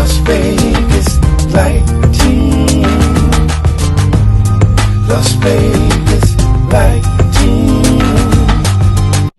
Las Vegas Lighting. Las Vegas Lighting.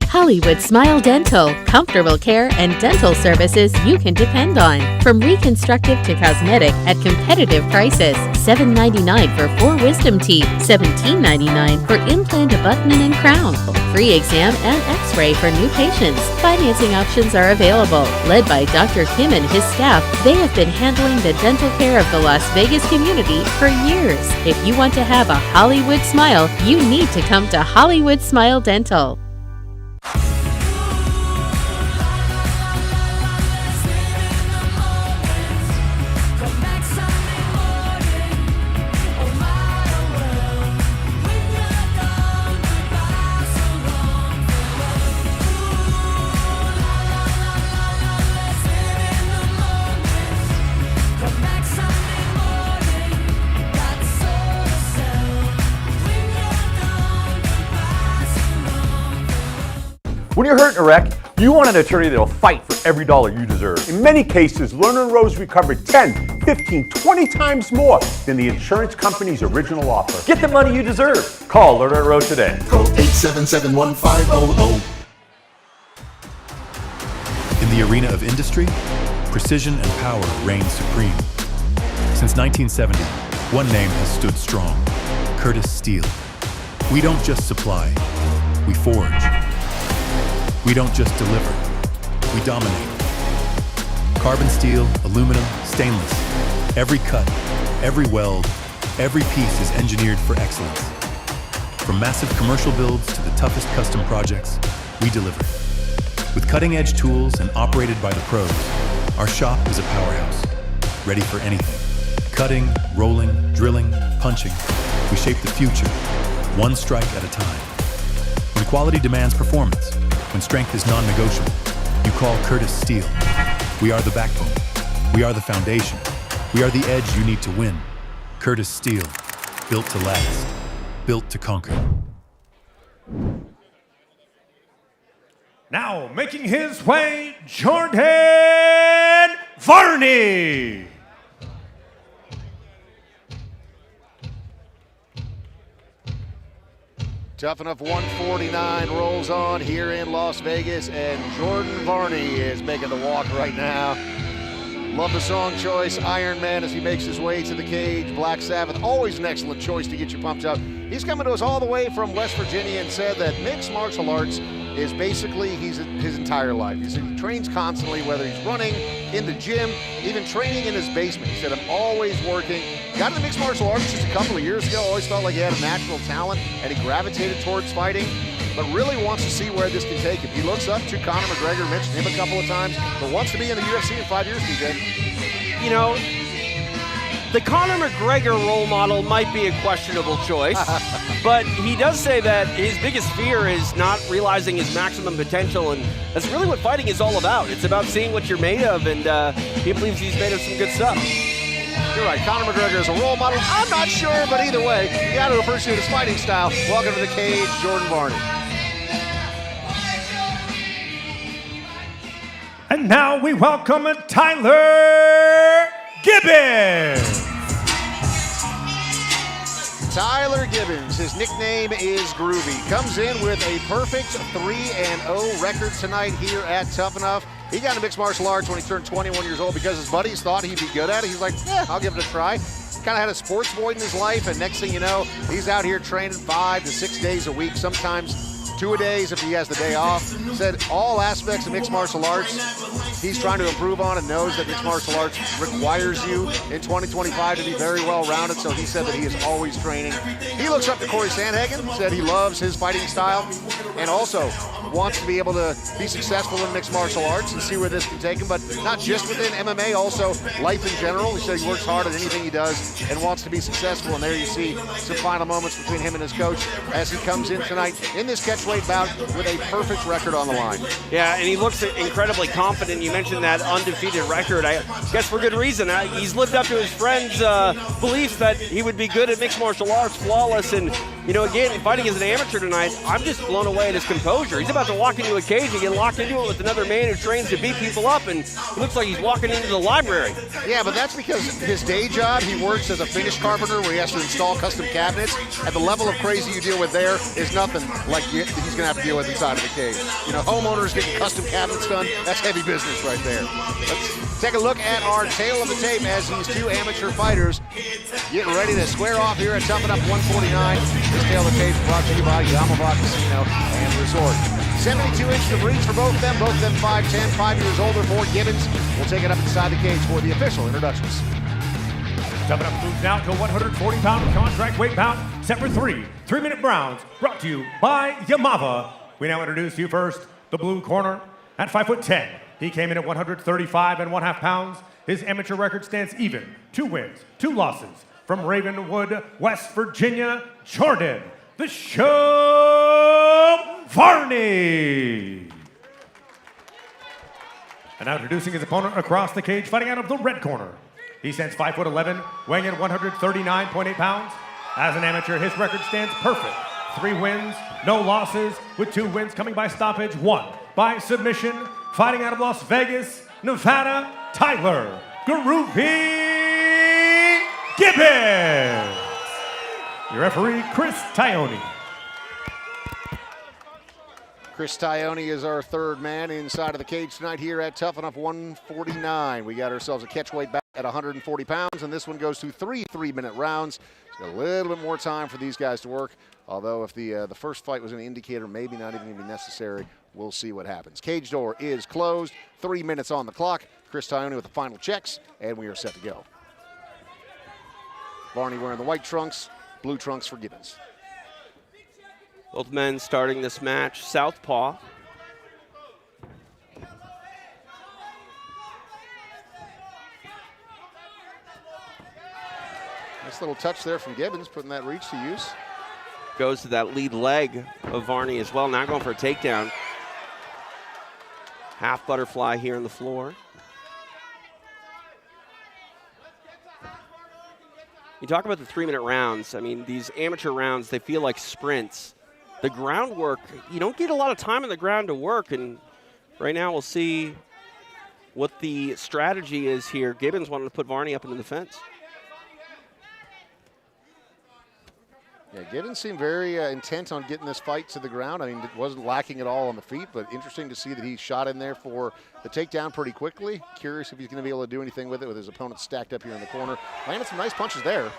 Hollywood Smile Dental, comfortable care and dental services you can depend on. From reconstructive to cosmetic at competitive prices. $7.99 for 4 wisdom teeth, $17.99 for implant abutment and crown. Free exam and x-ray for new patients. Financing options are available. Led by Dr. Kim and his staff, they have been handling the dental care of the Las Vegas community for years. If you want to have a Hollywood smile, you need to come to Hollywood Smile Dental. When you're hurt in a wreck, you want an attorney that will fight for every dollar you deserve. In many cases, Lerner & Rose recovered 10, 15, 20 times more than the insurance company's original offer. Get the money you deserve. Call Lerner & Rose today. Call 877-1500. In the arena of industry, precision and power reign supreme. Since 1970, one name has stood strong: Curtis Steel. We don't just supply, we forge. We don't just deliver, we dominate. Carbon steel, aluminum, stainless. Every cut, every weld, every piece is engineered for excellence. From massive commercial builds to the toughest custom projects, we deliver. With cutting-edge tools and operated by the pros, our shop is a powerhouse, ready for anything. Cutting, rolling, drilling, punching, we shape the future, one strike at a time. When quality demands performance, when strength is non-negotiable, you call Curtis Steel. We are the backbone. We are the foundation. We are the edge you need to win. Curtis Steel, built to last, built to conquer. Now making his way, Jordan Varney. Tuff-N-UFF 149 rolls on here in Las Vegas, and Jordan Varney is making the walk right now. Love the song choice, Iron Man, as he makes his way to the cage. Black Sabbath, always an excellent choice to get you pumped up. He's coming to us all the way from West Virginia and said that mixed martial arts is basically his entire life. He trains constantly, whether he's running, in the gym, even training in his basement. He said, I'm always working. Got into mixed martial arts just a couple of years ago. Always felt like he had a natural talent, and he gravitated towards fighting, but really wants to see where this can take him. He looks up to Conor McGregor, mentioned him a couple of times, but wants to be in the UFC in 5 years, DJ. You know, the Conor McGregor role model might be a questionable choice, but he does say that his biggest fear is not realizing his maximum potential, and that's really what fighting is all about. It's about seeing what you're made of, and he believes he's made of some good stuff. You're right, Conor McGregor is a role model. I'm not sure, but either way, you got to appreciate his fighting style. Welcome to the cage, Jordan Varney. And now we welcome Tyler Gibbons. Tyler Gibbons, his nickname is Groovy, comes in with a perfect 3-0 record tonight here at Tuff-N-UFF. He got into mixed martial arts when he turned 21 years old because his buddies thought he'd be good at it. He's like, yeah, I'll give it a try. Kind of had a sports void in his life, and next thing you know, he's out here training 5 to 6 days a week, sometimes 2-a-days if he has the day off. Said all aspects of mixed martial arts he's trying to improve on, and knows that mixed martial arts requires you in 2025 to be very well-rounded, so he said that he is always training. He looks up to Corey Sandhagen, said he loves his fighting style, and also wants to be able to be successful in mixed martial arts and see where this can take him, but not just within MMA, also life in general. He said he works hard at anything he does and wants to be successful, and there you see some final moments between him and his coach as he comes in tonight in this catchweight bout with a perfect record on the line. Yeah, and he looks incredibly confident. You mentioned that undefeated record. I guess for good reason. He's lived up to his friends' beliefs that he would be good at mixed martial arts, flawless, and You know, again, fighting as an amateur tonight, I'm just blown away at his composure. He's about to walk into a cage and get locked into it with another man who trains to beat people up, and it looks like he's walking into the library. Yeah, but that's because his day job, he works as a finish carpenter where he has to install custom cabinets. At the level of crazy you deal with there is nothing like he's going to have to deal with inside of the cage. You know, homeowners getting custom cabinets done, that's heavy business right there. Let's take a look at our tail of the tape as these two amateur fighters getting ready to square off here at Tough-N-UFF 149. This tail of the tape brought to you by Yamava Casino and Resort. 72 inches of reach for both of them 5'10", 5 years older for Gibbons. We'll take it up inside the cage for the official introductions. Tough-N-UFF moves now to 140-pound contract weight bout, set for 3 3-minute rounds, brought to you by Yamava. We now introduce you first, the blue corner. At 5'10", he came in at 135.5 pounds. His amateur record stands even, 2 wins, 2 losses. From Ravenwood, West Virginia, Jordan, the show, Varney. And now introducing his opponent across the cage, fighting out of the red corner. He stands 5'11", weighing in 139.8 pounds. As an amateur, his record stands perfect. 3 wins, no losses, with 2 wins coming by stoppage, 1 by submission. Fighting out of Las Vegas, Nevada, Tyler Groovy Gibbons. Your referee, Chris Tione. Chris Tione is our third man inside of the cage tonight here at Tough-N-UFF 149. We got ourselves a catchweight bout at 140 pounds, and this one goes to 3 3-minute rounds. So a little bit more time for these guys to work, although if the first fight was an indicator, maybe not even going to be necessary. We'll see what happens. Cage door is closed, 3 minutes on the clock. Chris Tione with the final checks, and we are set to go. Varney wearing the white trunks, blue trunks for Gibbons. Both men starting this match southpaw. Nice little touch there from Gibbons, putting that reach to use. Goes to that lead leg of Varney as well, now going for a takedown. Half butterfly here on the floor. You talk about the 3-minute rounds. I mean, these amateur rounds, they feel like sprints. The groundwork, you don't get a lot of time on the ground to work, and right now we'll see what the strategy is here. Gibbons wanted to put Varney up into the fence. Yeah, Gibbons seemed very intent on getting this fight to the ground. I mean, it wasn't lacking at all on the feet, but interesting to see that he shot in there for the takedown pretty quickly. Curious if he's going to be able to do anything with it with his opponent stacked up here in the corner. Landed some nice punches there.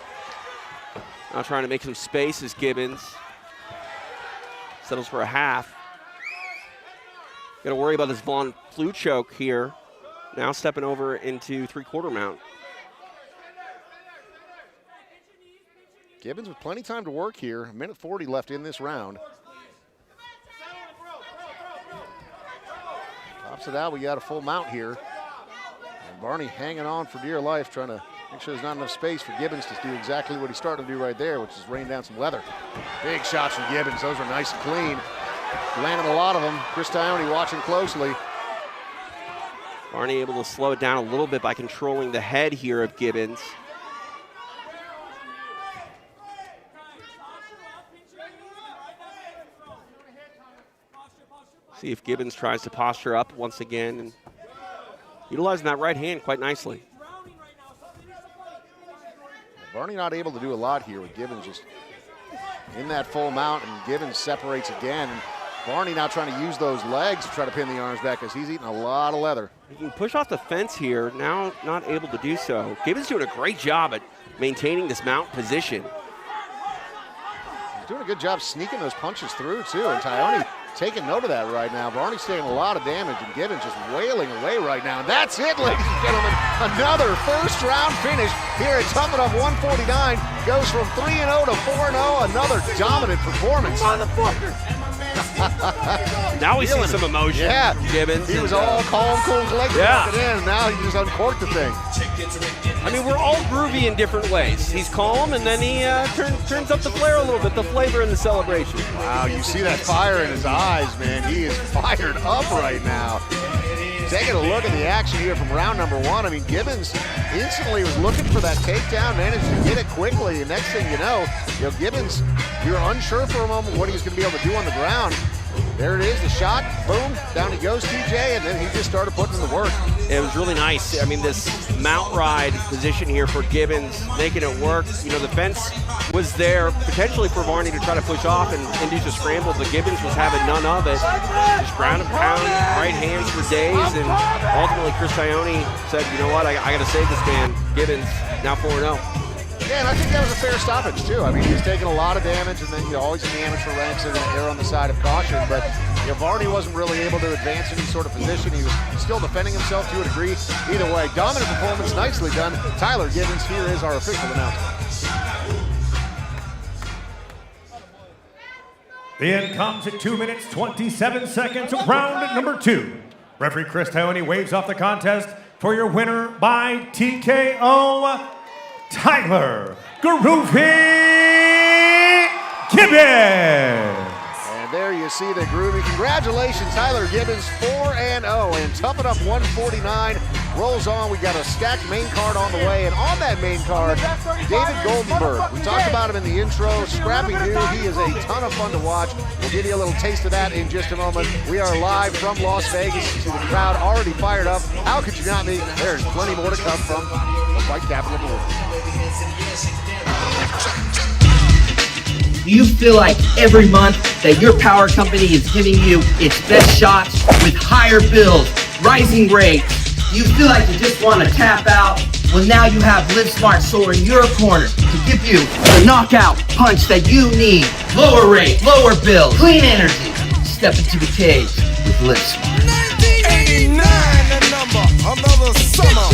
Now trying to make some space is Gibbons. Settles for a half. Got to worry about this Vaughn flu choke here. Now stepping over into 3/4 mount. Gibbons with plenty of time to work here. 1:40 left in this round. Tops it out. We got a full mount here. And Varney hanging on for dear life, trying to make sure there's not enough space for Gibbons to do exactly what he's starting to do right there, which is rain down some leather. Big shots from Gibbons. Those are nice and clean. Landed a lot of them. Chris Tione watching closely. Varney able to slow it down a little bit by controlling the head here of Gibbons. See if Gibbons tries to posture up once again and utilizing that right hand quite nicely. Varney not able to do a lot here with Gibbons just in that full mount, and Gibbons separates again. And Varney now trying to use those legs to try to pin the arms back because he's eating a lot of leather. He can push off the fence here, now not able to do so. Gibbons doing a great job at maintaining this mount position. He's doing a good job sneaking those punches through too, and Tione taking note of that right now. Varney's taking a lot of damage, and Gibbons just wailing away right now. And that's it, ladies and gentlemen. Another first-round finish here at Tough-N-UFF 149. Goes from 3-0 to 4-0. Another dominant performance. Motherfucker! Now we see some emotion. Yeah, Gibbons. He was all calm, cool, and collected. Yeah. Walking in, and now he just uncorked the thing. I mean, we're all groovy in different ways. He's calm, and then he turns up the flair a little bit, the flavor in the celebration. Wow, you see that fire in his eyes, man. He is fired up right now. Taking a look at the action here from round number 1. I mean, Gibbons instantly was looking for that takedown, managed to get it quickly, and next thing you know, Gibbons, you were unsure for a moment what he was going to be able to do on the ground. There it is, the shot, boom, down he goes, TJ, and then he just started putting in the work. It was really nice. I mean, this mount ride position here for Gibbons, making it work. You know, the fence was there potentially for Varney to try to push off and induce a scramble, but Gibbons was having none of it. Just ground and pound, right hands for days, and ultimately Chris Ione said, you know what, I got to save this man. Gibbons now 4-0. Yeah, and I think that was a fair stoppage, too. I mean, he's taking a lot of damage, and then, always in the amateur ranks, they're going to err on the side of caution. But, Varney wasn't really able to advance any sort of position. He was still defending himself to a degree. Either way, dominant performance, nicely done. Tyler Gibbons, here is our official announcement. The end comes at 2 minutes, 27 seconds of round number 2. Referee Chris Ione waves off the contest for your winner by TKO, Tyler Groovy Gibbons. And there you see the Groovy. Congratulations, Tyler Gibbons, 4-0, and Tuff-N-UFF 149 rolls on. We got a stacked main card on the way, and on that main card, David Goldenberg. We talked about him in the intro. Scrappy dude. He is a ton of fun to watch. We'll give you a little taste of that in just a moment. We are live from Las Vegas. To the crowd already fired up. How could you not be? There's plenty more to come from the fight capital of the world. Do you feel like every month that your power company is giving you its best shots with higher bills, rising rates? Do you feel like you just want to tap out? Well, now you have Live Smart Solar in your corner to give you the knockout punch that you need. Lower rate, lower bill, clean energy. Step into the cage with Live Smart. 1989, the number, another summer.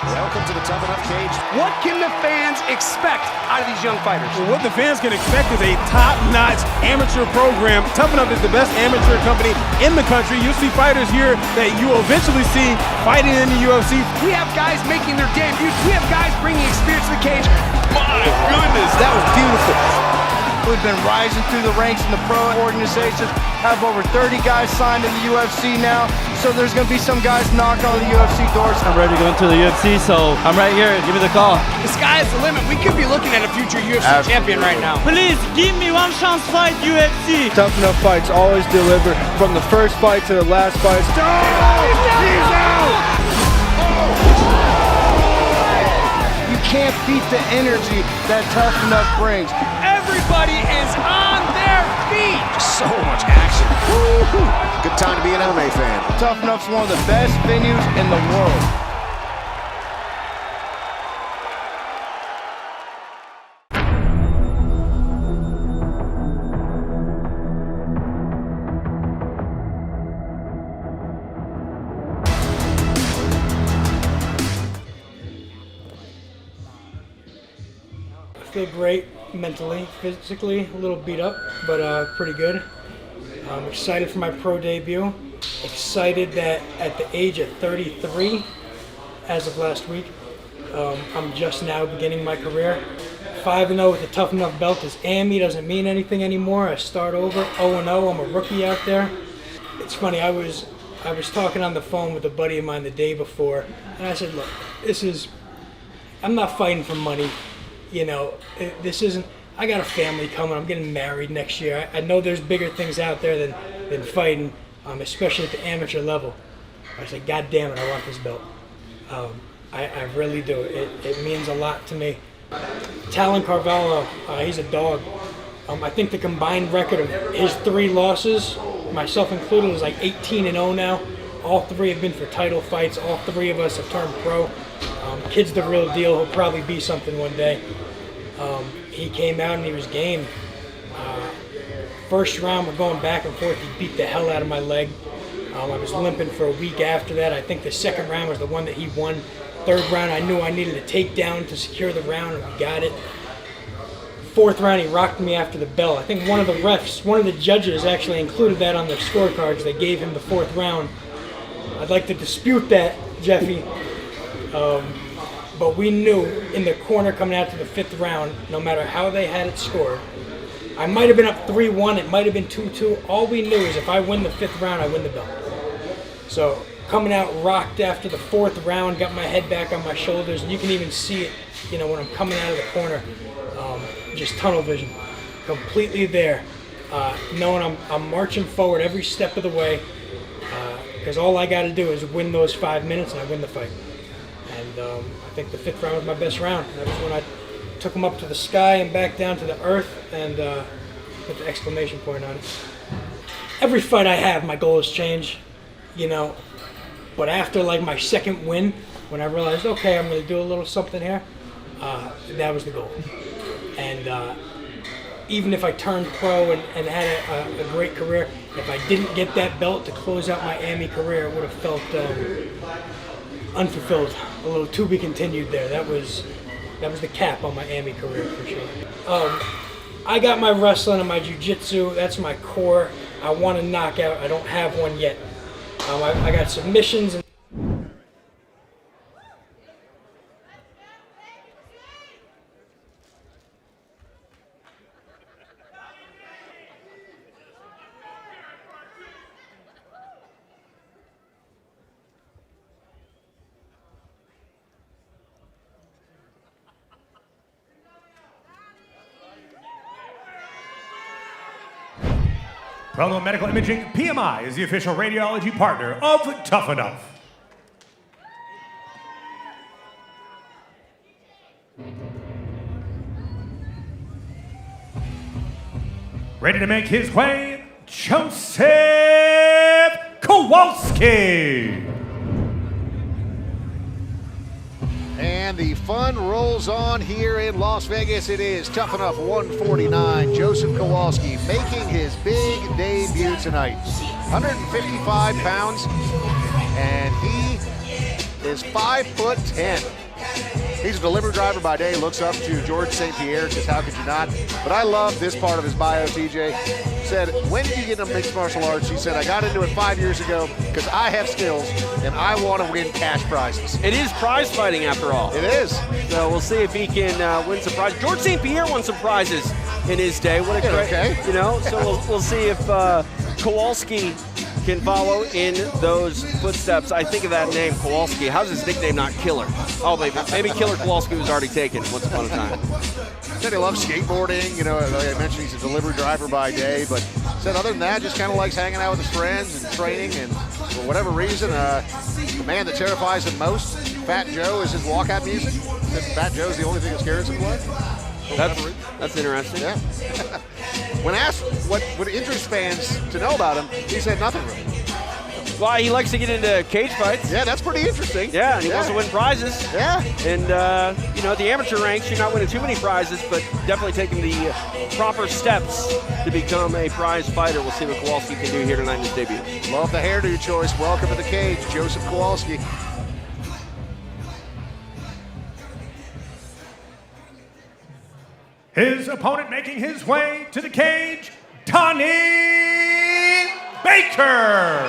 Welcome to the Tuff-N-UFF cage. What can the fans expect out of these young fighters? Well, what the fans can expect is a top-notch amateur program. Tuff-N-UFF is the best amateur company in the country. You'll see fighters here that you will eventually see fighting in the UFC. We have guys making their debuts. We have guys bringing experience to the cage. My goodness, that was beautiful. We've been rising through the ranks in the pro organizations, have over 30 guys signed in the UFC now, so there's going to be some guys knocking on the UFC doors. I'm ready to go into the UFC, so I'm right here. Give me the call. The sky is the limit. We could be looking at a future UFC champion right now. Please, give me one chance fight UFC. Tuff-N-UFF fights always deliver from the first fight to the last fight. He's out! You can't beat the energy that Tuff-N-UFF brings. Everybody is on their feet. So much action. Woo-hoo. Good time to be an MMA fan. Tuff-N-UFF's one of the best venues in the world. I feel great mentally, physically, a little beat up, but pretty good. I'm excited for my pro debut. Excited that at the age of 33, as of last week, I'm just now beginning my career. 5-0 with the Tuff-N-UFF belt is AMI, doesn't mean anything anymore. I start over, 0-0, I'm a rookie out there. It's funny, I was talking on the phone with a buddy of mine the day before, and I said, look, I'm not fighting for money. This isn't, I got a family coming, I'm getting married next year. I know there's bigger things out there than fighting, especially at the amateur level. I said, God damn it, I want this belt. I really do. It means a lot to me. Talon Carvalho, he's a dog. I think the combined record of his 3 losses, myself included, is like 18-0 now. All 3 have been for title fights. All 3 of us have turned pro. Kid's the real deal. He'll probably be something one day. He came out and he was game. First round, we're going back and forth. He beat the hell out of my leg. I was limping for a week after that. I think the second round was the one that he won. Third round, I knew I needed a takedown to secure the round, and we got it. Fourth round, he rocked me after the bell. I think one of the refs, one of the judges actually included that on their scorecards. They gave him the 4th round. I'd like to dispute that, Jeffy. But we knew in the corner coming out to the 5th round, no matter how they had it scored, I might have been up 3-1, it might have been 2-2. All we knew is if I win the 5th round, I win the belt. So coming out rocked after the 4th round, got my head back on my shoulders, and you can even see it, you know, when I'm coming out of the corner, just tunnel vision, completely there, knowing I'm marching forward every step of the way, because all I got to do is win those 5 minutes and I win the fight. And I think the 5th round was my best round. That was when I took him up to the sky and back down to the earth and put the exclamation point on it. Every fight I have, my goal has changed, you know, but after like my 2nd win, when I realized, okay, I'm going to do a little something here, that was the goal. And even if I turned pro and had a great career, if I didn't get that belt to close out my AMI career, it would have felt unfulfilled, a little to be continued there. That was the cap on my AMI career for sure. I got my wrestling and my jiu-jitsu, that's my core. I want to knock out, I don't have one yet. I got submissions and Promo Medical Imaging PMI is the official radiology partner of Tuff-N-UFF. Ready to make his way, Joseph Kowalsski. And the fun rolls on here in Las Vegas. It is Tuff-N-UFF 149. Joseph Kowalsski making his big debut tonight. 155 pounds, and he is 5'10". He's a delivery driver by day, looks up to George St. Pierre, just how could you not? But I love this part of his bio, TJ. Said, when did you get into mixed martial arts? He said, I got into it 5 years ago because I have skills and I want to win cash prizes. It is prize fighting after all. It is. So we'll see if he can win some prizes. George St. Pierre won some prizes in his day. What a great, okay. You know, so we'll see if Kowalski can follow in those footsteps. I think of that name, Kowalski. How's his nickname not Killer? Oh, maybe Killer Kowalski was already taken once upon a time. Said he loves skateboarding. You know, like I mentioned, he's a delivery driver by day, but said other than that, just kind of likes hanging out with his friends and training. And for whatever reason, the man that terrifies him most, Fat Joe, is his walkout music. Said Fat Joe's the only thing that scares him in life. That's interesting. Yeah. When asked what would interest fans to know about him, he said nothing really. Well, he likes to get into cage fights. Yeah, that's pretty interesting. Yeah, and he wants to win prizes. Yeah. And, you know, at the amateur ranks, you're not winning too many prizes, but definitely taking the proper steps to become a prize fighter. We'll see what Kowalski can do here tonight in his debut. Love the hairdo choice. Welcome to the cage, Joseph Kowalsski. His opponent making his way to the cage, Donnie Baker.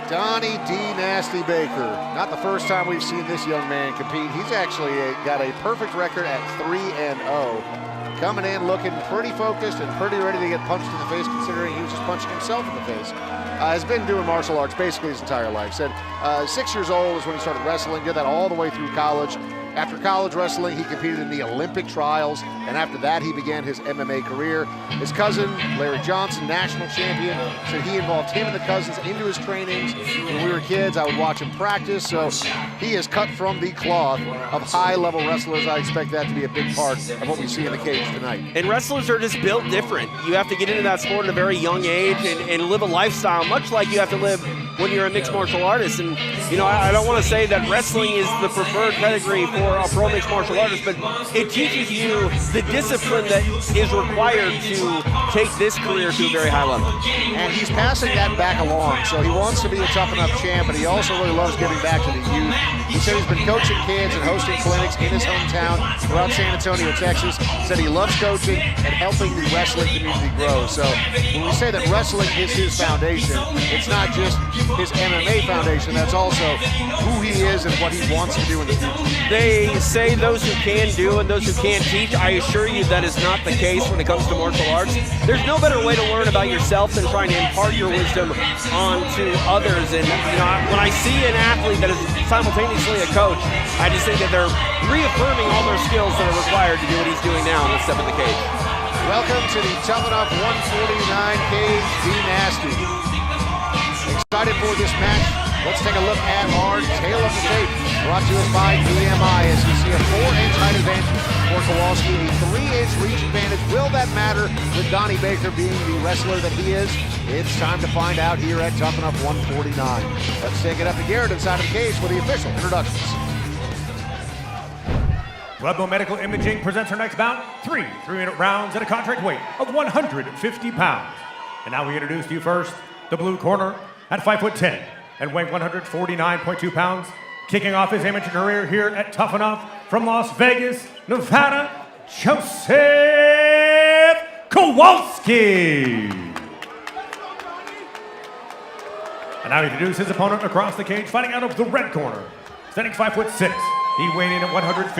Donnie D. Nasty Baker. Not the first time we've seen this young man compete. He's actually got a perfect record at 3-0. Coming in looking pretty focused and pretty ready to get punched in the face, considering he was just punching himself in the face. Has been doing martial arts basically his entire life. Said 6 years old is when he started wrestling, did that all the way through college. After college wrestling, he competed in the Olympic trials, and after that, he began his MMA career. His cousin, Larry Johnson, national champion, said he involved him and the cousins into his trainings. When we were kids, I would watch him practice, so he is cut from the cloth of high-level wrestlers. I expect that to be a big part of what we see in the cage tonight. And wrestlers are just built different. You have to get into that sport at a very young age and live a lifestyle, much like you have to live when you're a mixed martial artist. And, you know, I don't want to say that wrestling is the preferred pedigree for a pro mixed martial artist, but it teaches you the discipline that is required to take this career to a very high level. And he's passing that back along, so he wants to be a Tuff-N-UFF champ, but he also really loves giving back to the youth. He said he's been coaching kids and hosting clinics in his hometown throughout San Antonio, Texas. He said he loves coaching and helping the wrestling community grow. So when we say that wrestling is his foundation, it's not just his MMA foundation, that's also who he is and what he wants to do in the future. they say those who can do and those who can't teach. I assure you that is not the case when it comes to martial arts. There's no better way to learn about yourself than trying to impart your wisdom onto others. And when I see an athlete that is simultaneously a coach, I just think that they're reaffirming all their skills that are required to do what he's doing now in the step of the cage. Welcome to the Tough-N-UFF 149 cage, D Nasty. Excited for this match. Let's take a look at our tail of the tape, brought to us by BMI. As you see, a 4-inch height advantage for Kowalski, a 3-inch reach advantage. Will that matter with Donnie Baker being the wrestler that he is? It's time to find out here at Tough-N-UFF 149. Let's take it up to Garrett inside of the cage for the official introductions. Bloodmo Medical Imaging presents our next bout, 3 3-minute rounds at a contract weight of 150 pounds. And now we introduce to you first the blue corner at 5'10" and weighing 149.2 pounds, kicking off his amateur career here at Tough-N-UFF from Las Vegas, Nevada, Joseph Kowalsski. And now we introduce his opponent across the cage, fighting out of the red corner, standing 5'6". He weighed in at 154.6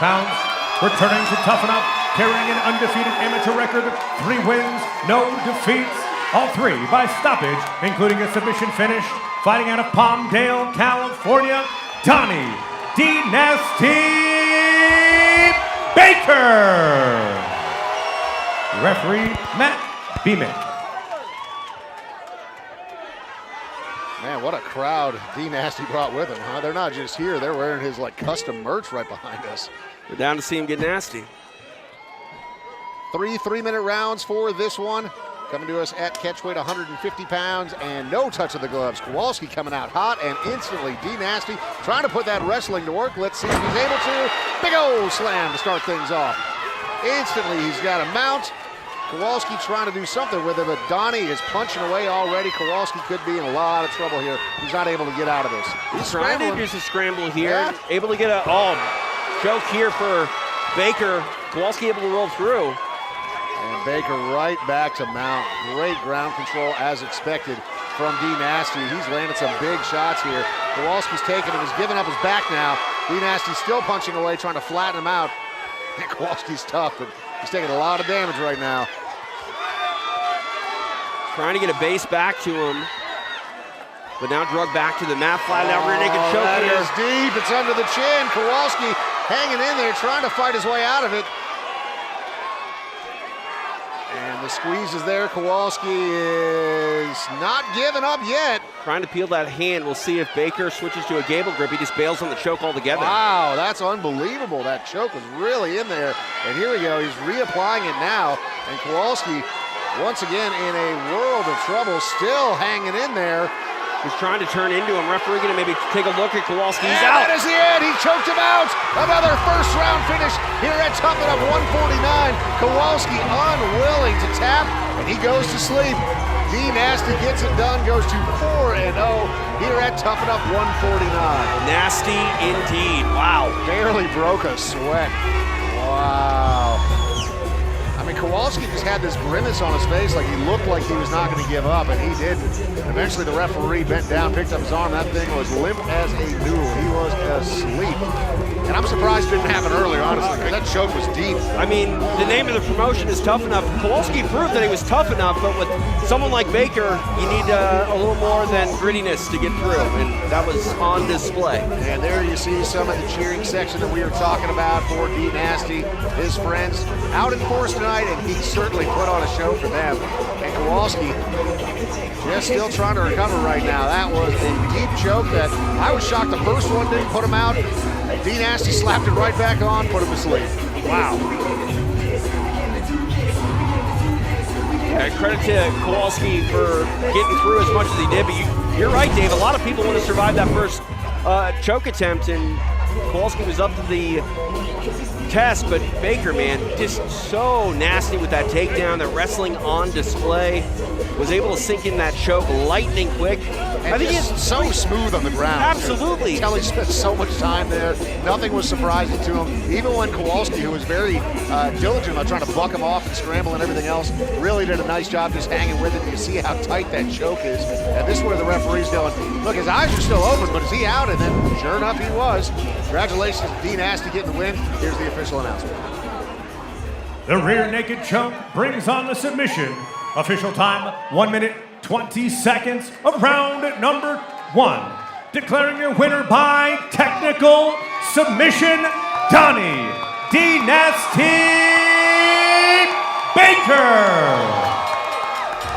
pounds, returning to Tough-N-UFF, carrying an undefeated amateur record, 3 wins, no defeats, all 3 by stoppage, including a submission finish, fighting out of Palmdale, California, Donnie D. Nasty Baker. Referee, Matt Beamick. Man, what a crowd D Nasty brought with him, huh? They're not just here, they're wearing his custom merch right behind us. We're down to see him get nasty. 3 3-minute rounds for this one. Coming to us at catch weight 150 pounds and no touch of the gloves. Kowalski coming out hot and instantly D Nasty trying to put that wrestling to work. Let's see if he's able to. Big old slam to start things off. Instantly he's got a mount. Kowalski trying to do something with it, but Donnie is punching away already. Kowalski could be in a lot of trouble here. He's not able to get out of this. He's trying to introduce a scramble here. Yeah. Able to get a choke here for Baker. Kowalski able to roll through. And Baker right back to mount. Great ground control as expected from D Nasty. He's landed some big shots here. Kowalski's taking him. He's giving up his back now. D Nasty's still punching away, trying to flatten him out. And Kowalski's tough, but he's taking a lot of damage right now. Trying to get a base back to him, but now drug back to the mat, flat out rear naked choke that here. Is deep, it's under the chin. Kowalski hanging in there, trying to fight his way out of it. And the squeeze is there. Kowalski is not giving up yet. Trying to peel that hand. We'll see if Baker switches to a gable grip. He just bails on the choke altogether. Wow, that's unbelievable. That choke was really in there. And here we go, he's reapplying it now. And Kowalski, once again, in a world of trouble, still hanging in there. He's trying to turn into him. Referee gonna maybe take a look at Kowalski. He's and out. That is the end. He choked him out. Another first round finish here at Tough-N-UFF 149. Kowalski unwilling to tap, and he goes to sleep. D Nasty gets it done, goes to 4-0 here at Tough-N-UFF 149. Nasty indeed. Wow. Barely broke a sweat. Wow. I mean, Kowalski just had this grimace on his face like he looked like he was not going to give up, and he didn't. And eventually the referee bent down, picked up his arm. That thing was limp as a noodle. He was asleep. And I'm surprised it didn't happen earlier, honestly, because that choke was deep. I mean, the name of the promotion is Tough-N-UFF. Kowalski proved that he was tough enough, but with someone like Baker, you need a little more than grittiness to get through, and that was on display. And there you see some of the cheering section that we were talking about for D Nasty, his friends, out in force tonight, and he certainly put on a show for them. And Kowalski just still trying to recover right now. That was a deep choke that I was shocked the first one didn't put him out. D Nasty slapped it right back on, put him to sleep. Wow. Yeah, credit to Kowalski for getting through as much as he did, but you're right, Dave. A lot of people want to survive that first choke attempt, and Kowalski was up to the test, but Baker, man, just so nasty with that takedown, that wrestling on display, was able to sink in that choke lightning quick. And I think he's so smooth on the ground. Absolutely. Kelly spent so much time there. Nothing was surprising to him. Even when Kowalski, who was very diligent about trying to buck him off and scramble and everything else, really did a nice job just hanging with it. You see how tight that choke is. And this is where the referee's going, look, his eyes are still open, but is he out? And then sure enough, he was. Congratulations to D Nasty getting the win. Here's the official announcement. The rear naked choke brings on the submission. Official time, 1 minute, 20 seconds of round number 1. Declaring your winner by technical submission, Donnie D Nasty Baker.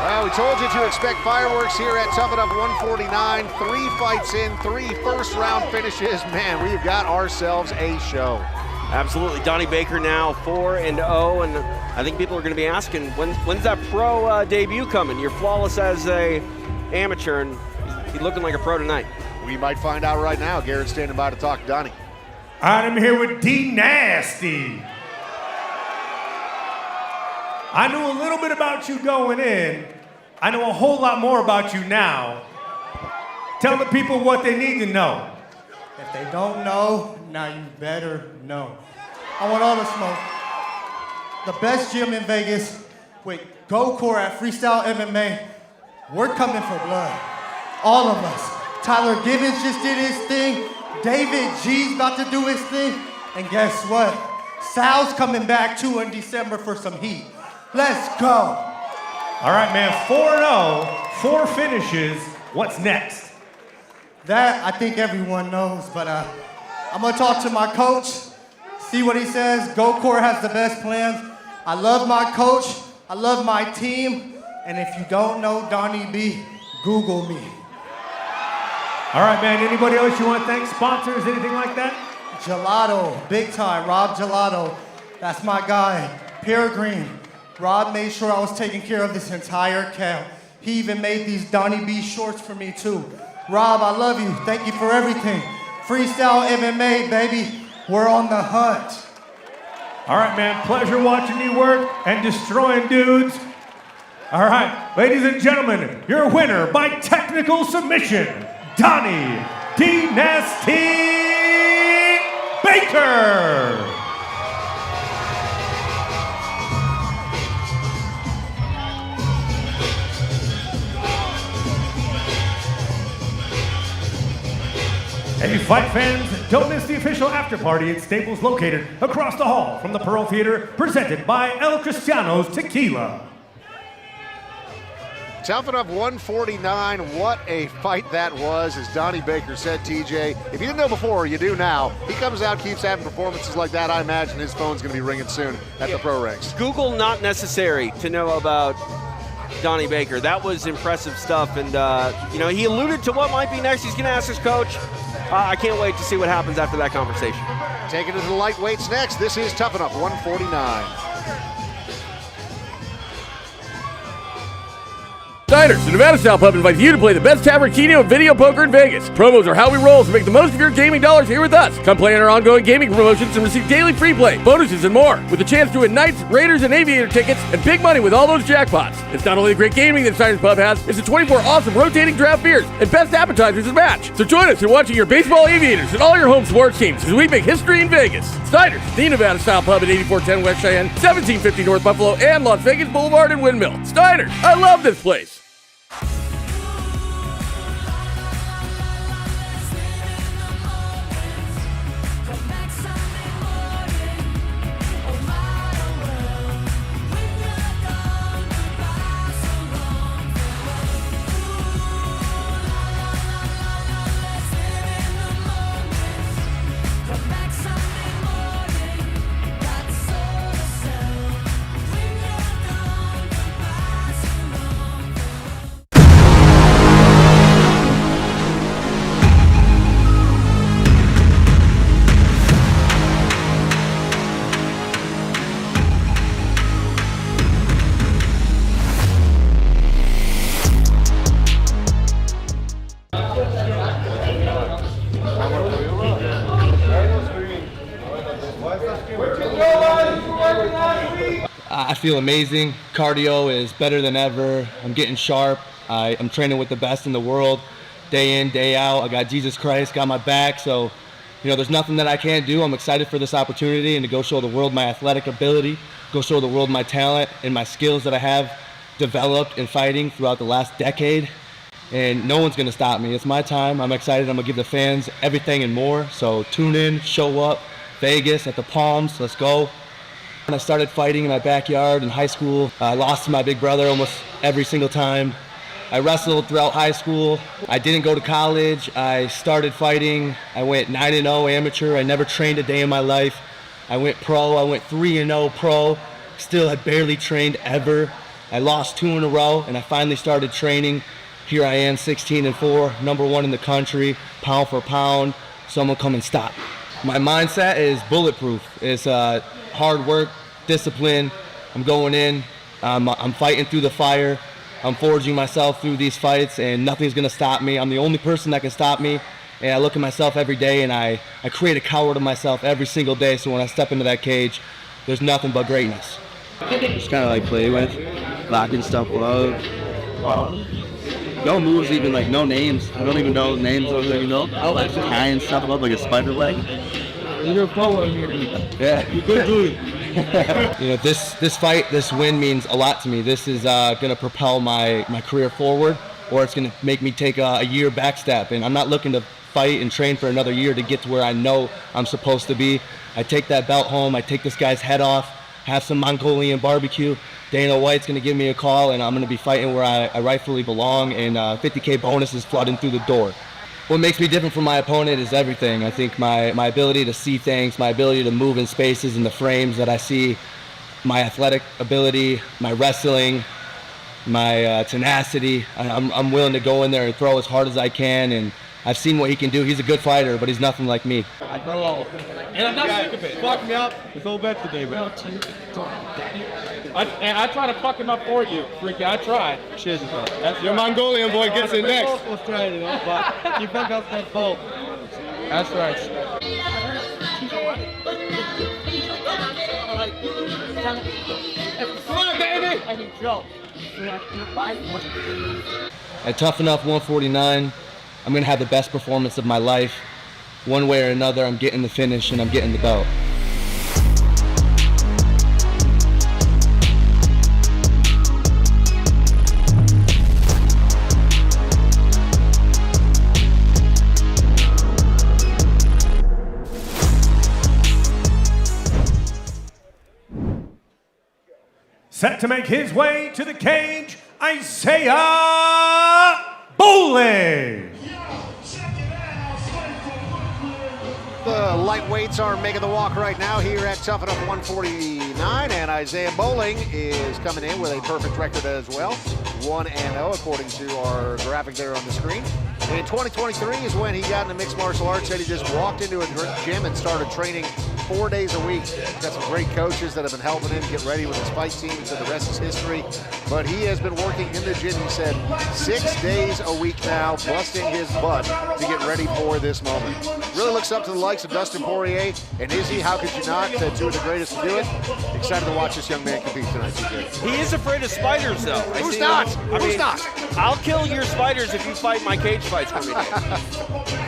Well, we told you to expect fireworks here at Tuff-N-UFF 149. 3 fights in, 3 first-round finishes. Man, we've got ourselves a show. Absolutely. Donnie Baker now 4-0, and I think people are going to be asking, when's that pro debut coming? You're flawless as a amateur, and you're looking like a pro tonight. We might find out right now. Garrett's standing by to talk to Donnie. I'm here with D Nasty. I knew a little bit about you going in. I know a whole lot more about you now. Tell the people what they need to know. If they don't know, now you better know. I want all the smoke. The best gym in Vegas with GoCore at Freestyle MMA. We're coming for blood. All of us. Tyler Gibbons just did his thing. David G's about to do his thing. And guess what? Sal's coming back too in December for some heat. Let's go. All right, man, 4-0, 4 finishes. What's next? That I think everyone knows, but I'm gonna talk to my coach, see what he says. GoCore has the best plans. I love my coach, I love my team, and if you don't know Donnie B, Google me. All right, man, anybody else you want to thank? Sponsors, anything like that? Gelato, big time, Rob Gelato. That's my guy, Peregrine. Rob made sure I was taking care of this entire camp. He even made these Donnie B shorts for me too. Rob, I love you. Thank you for everything. Freestyle MMA, baby. We're on the hunt. All right, man, pleasure watching you work and destroying dudes. All right, ladies and gentlemen, your winner by technical submission, Donnie D Nasty Baker. Hey, fight fans, don't miss the official after party at Staples located across the hall from the Pearl Theater, presented by El Cristiano's Tequila. Tuff-N-UFF 149, what a fight that was. As Donnie Baker said, TJ, if you didn't know before, you do now. He comes out, keeps having performances like that. I imagine his phone's going to be ringing soon at the pro ranks. Google not necessary to know about Donnie Baker. That was impressive stuff, and he alluded to what might be next. He's going to ask his coach. I can't wait to see what happens after that conversation. Taking it to the lightweights next. This is Tuff-N-UFF 149. Diners, the Nevada Style Pub invites you to play the best tavern, keno, and video poker in Vegas. Promos are how we roll, so make the most of your gaming dollars here with us. Come play in our ongoing gaming promotions and receive daily free play, bonuses, and more, with a chance to win Knights, Raiders, and Aviator tickets and big money with all those jackpots. It's not only the great gaming that Diners Pub has, it's the 24 awesome rotating draft beers and best appetizers to match. So join us in watching your baseball Aviators and all your home sports teams as we make history in Vegas. Diners, the Nevada Style Pub at 8410 West Cheyenne, 1750 North Buffalo, and Las Vegas Boulevard and Windmill. Diners, I love this place. I feel amazing. Cardio is better than ever. I'm getting sharp. I'm training with the best in the world, day in, day out. I got Jesus Christ, got my back. So, there's nothing that I can't do. I'm excited for this opportunity and to go show the world my athletic ability, go show the world my talent and my skills that I have developed in fighting throughout the last decade. and no one's gonna stop me. It's my time. I'm excited. I'm gonna give the fans everything and more. So tune in, show up. Vegas at the Palms, let's go. When I started fighting in my backyard in high school, I lost to my big brother almost every single time. I wrestled throughout high school. I didn't go to college. I started fighting. I went 9-0 amateur. I never trained a day in my life. I went pro. I went 3-0 pro. Still had barely trained ever. I lost 2 in a row, and I finally started training. Here I am, 16-4, #1 in the country, pound for pound. Someone come and stop. My mindset is bulletproof. It's hard work, discipline. I'm going in. I'm fighting through the fire. I'm forging myself through these fights, and nothing's gonna stop me. I'm the only person that can stop me. And I look at myself every day, and I create a coward of myself every single day. So when I step into that cage, there's nothing but greatness. Just kind of like play with, locking stuff up. No moves, even like no names. I don't even know names of them, you know. Like tying stuff up like a spider leg. You're forward here. Yeah. You good dude. You know, this fight, this win means a lot to me. This is gonna propel my career forward, or it's gonna make me take a year back step. And I'm not looking to fight and train for another year to get to where I know I'm supposed to be. I take that belt home. I take this guy's head off. Have some Mongolian barbecue. Dana White's gonna give me a call, and I'm gonna be fighting where I rightfully belong, and 50K bonus is flooding through the door. What makes me different from my opponent is everything. I think my ability to see things, my ability to move in spaces and the frames that I see, my athletic ability, my wrestling, my tenacity. I'm willing to go in there and throw as hard as I can, and I've seen what he can do. He's a good fighter, but he's nothing like me. And I'm not sick of it. Fuck me up. It's all bad today, bro. I try to fuck him up for you, freaky. I try. Cheers, that's your Mongolian boy gets it next. But you fuck up that boat. That's right. Come on, baby. At Tuff-N-UFF 149, I'm gonna have the best performance of my life. One way or another, I'm getting the finish and I'm getting the belt. Set to make his way to the cage, Isaiah Bolling. The lightweights are making the walk right now here at Tuff-N-UFF 149, and Isaiah Bolling is coming in with a perfect record as well, 1-0 according to our graphic there on the screen. In 2023 is when he got into mixed martial arts. Said he just walked into a gym and started training 4 days a week. Got some great coaches that have been helping him get ready with his fight team. He said the rest is history. But he has been working in the gym, he said, 6 days a week now, busting his butt to get ready for this moment. Really looks up to the likes of Dustin Poirier and Izzy. How could you not? Two of the greatest to do it. Excited to watch this young man compete tonight. He is afraid of spiders, though. Who's not? Who's not? I'll kill your spiders if you fight my cage fights for me.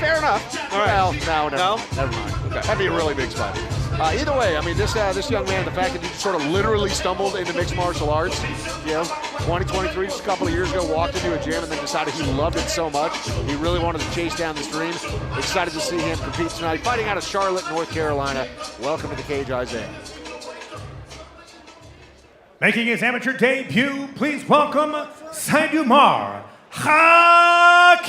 Fair enough. All right. Well, no, never mind. Okay. That'd be a really big spider. Either way, I mean, this young man, the fact that he sort of literally stumbled into mixed martial arts, 2023, just a couple of years ago, walked into a gym and then decided he loved it so much, he really wanted to chase down this dream. Excited to see him compete tonight, fighting out of Charlotte, North Carolina. Welcome to the cage, Isaiah. Making his amateur debut, please welcome Saidumar Khakirov.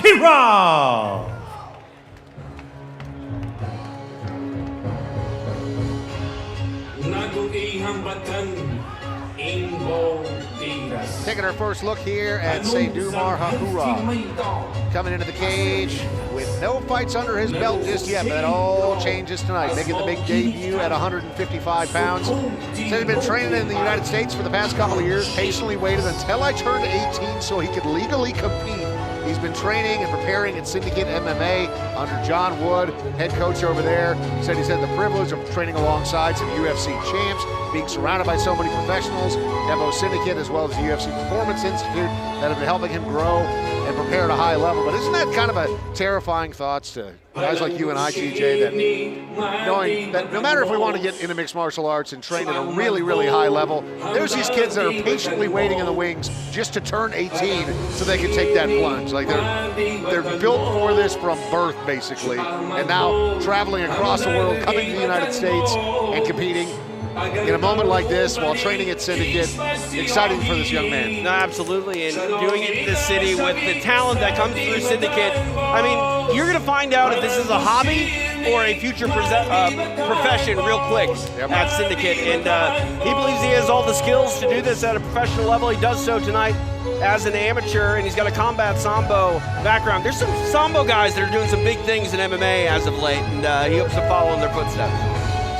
Taking our first look here at Saidumar Khakirov. Coming into the cage with no fights under his belt just yet, but that all changes tonight. Making the big debut at 155 pounds. Said he'd been training in the United States for the past couple of years, patiently waited until I turned 18 so he could legally compete. He's been training and preparing at Syndicate MMA under John Wood, head coach over there. Said he's had the privilege of training alongside some UFC champs, being surrounded by so many professionals, Devo Syndicate, as well as the UFC Performance Institute, that have been helping him grow and prepare at a high level. But isn't that kind of a terrifying thoughts to guys like you and I, TJ, that knowing that no matter if we want to get into mixed martial arts and train at a really, really high level, there's these kids that are patiently waiting in the wings just to turn 18 so they can take that plunge. Like they're built for this from birth, basically, and now traveling across the world, coming to the United States and competing in a moment like this while training at Syndicate. Exciting for this young man. No, absolutely, and doing it in this city with the talent that comes through Syndicate. I mean, you're going to find out if this is a hobby or a future profession real quick at Syndicate, and he believes he has all the skills to do this at a professional level. He does so tonight as an amateur, and he's got a combat sambo background. There's some sambo guys that are doing some big things in MMA as of late, and he hopes to follow in their footsteps.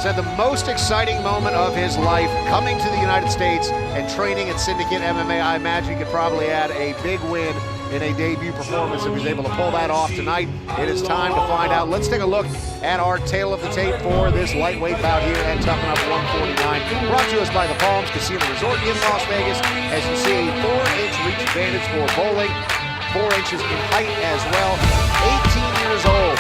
Said the most exciting moment of his life coming to the United States and training at Syndicate MMA. I imagine he could probably add a big win in a debut performance if he's able to pull that off tonight. It is time to find out. Let's take a look at our tail of the tape for this lightweight bout here at Tuff-N-UFF 149. Brought to us by the Palms Casino Resort in Las Vegas. As you see, a 4-inch reach advantage for Bolling, 4 inches in height as well. 18 years old.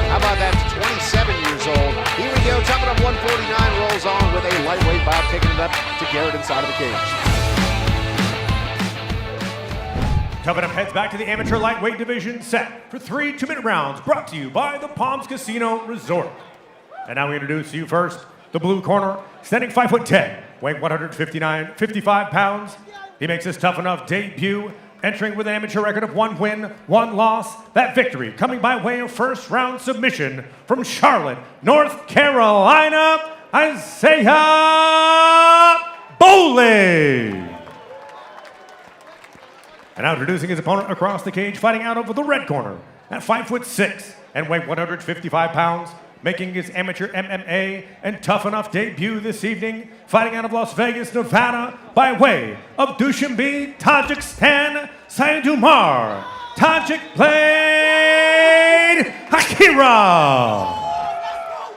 How about that? 27 years old. Here we go. Tuff-N-UFF 149 rolls on with a lightweight bout, taking it up to Garrett inside of the cage. Tuff-N-UFF heads back to the amateur lightweight division, set for 3 2-minute rounds, brought to you by the Palms Casino Resort. And now we introduce you first, the blue corner, standing 5'10", weighing 155 pounds. He makes his Tuff-N-UFF debut, entering with an amateur record of 1 win, 1 loss. That victory coming by way of first round submission from Charlotte, North Carolina, Isaiah Bolling. And now introducing his opponent across the cage, fighting out of the red corner at 5'6" and weighing 155 pounds, making his amateur MMA and Tuff-N-UFF debut this evening, fighting out of Las Vegas, Nevada, by way of Dushanbe, Tajikistan, Sayedumar, Tajik Blade, Khakirov.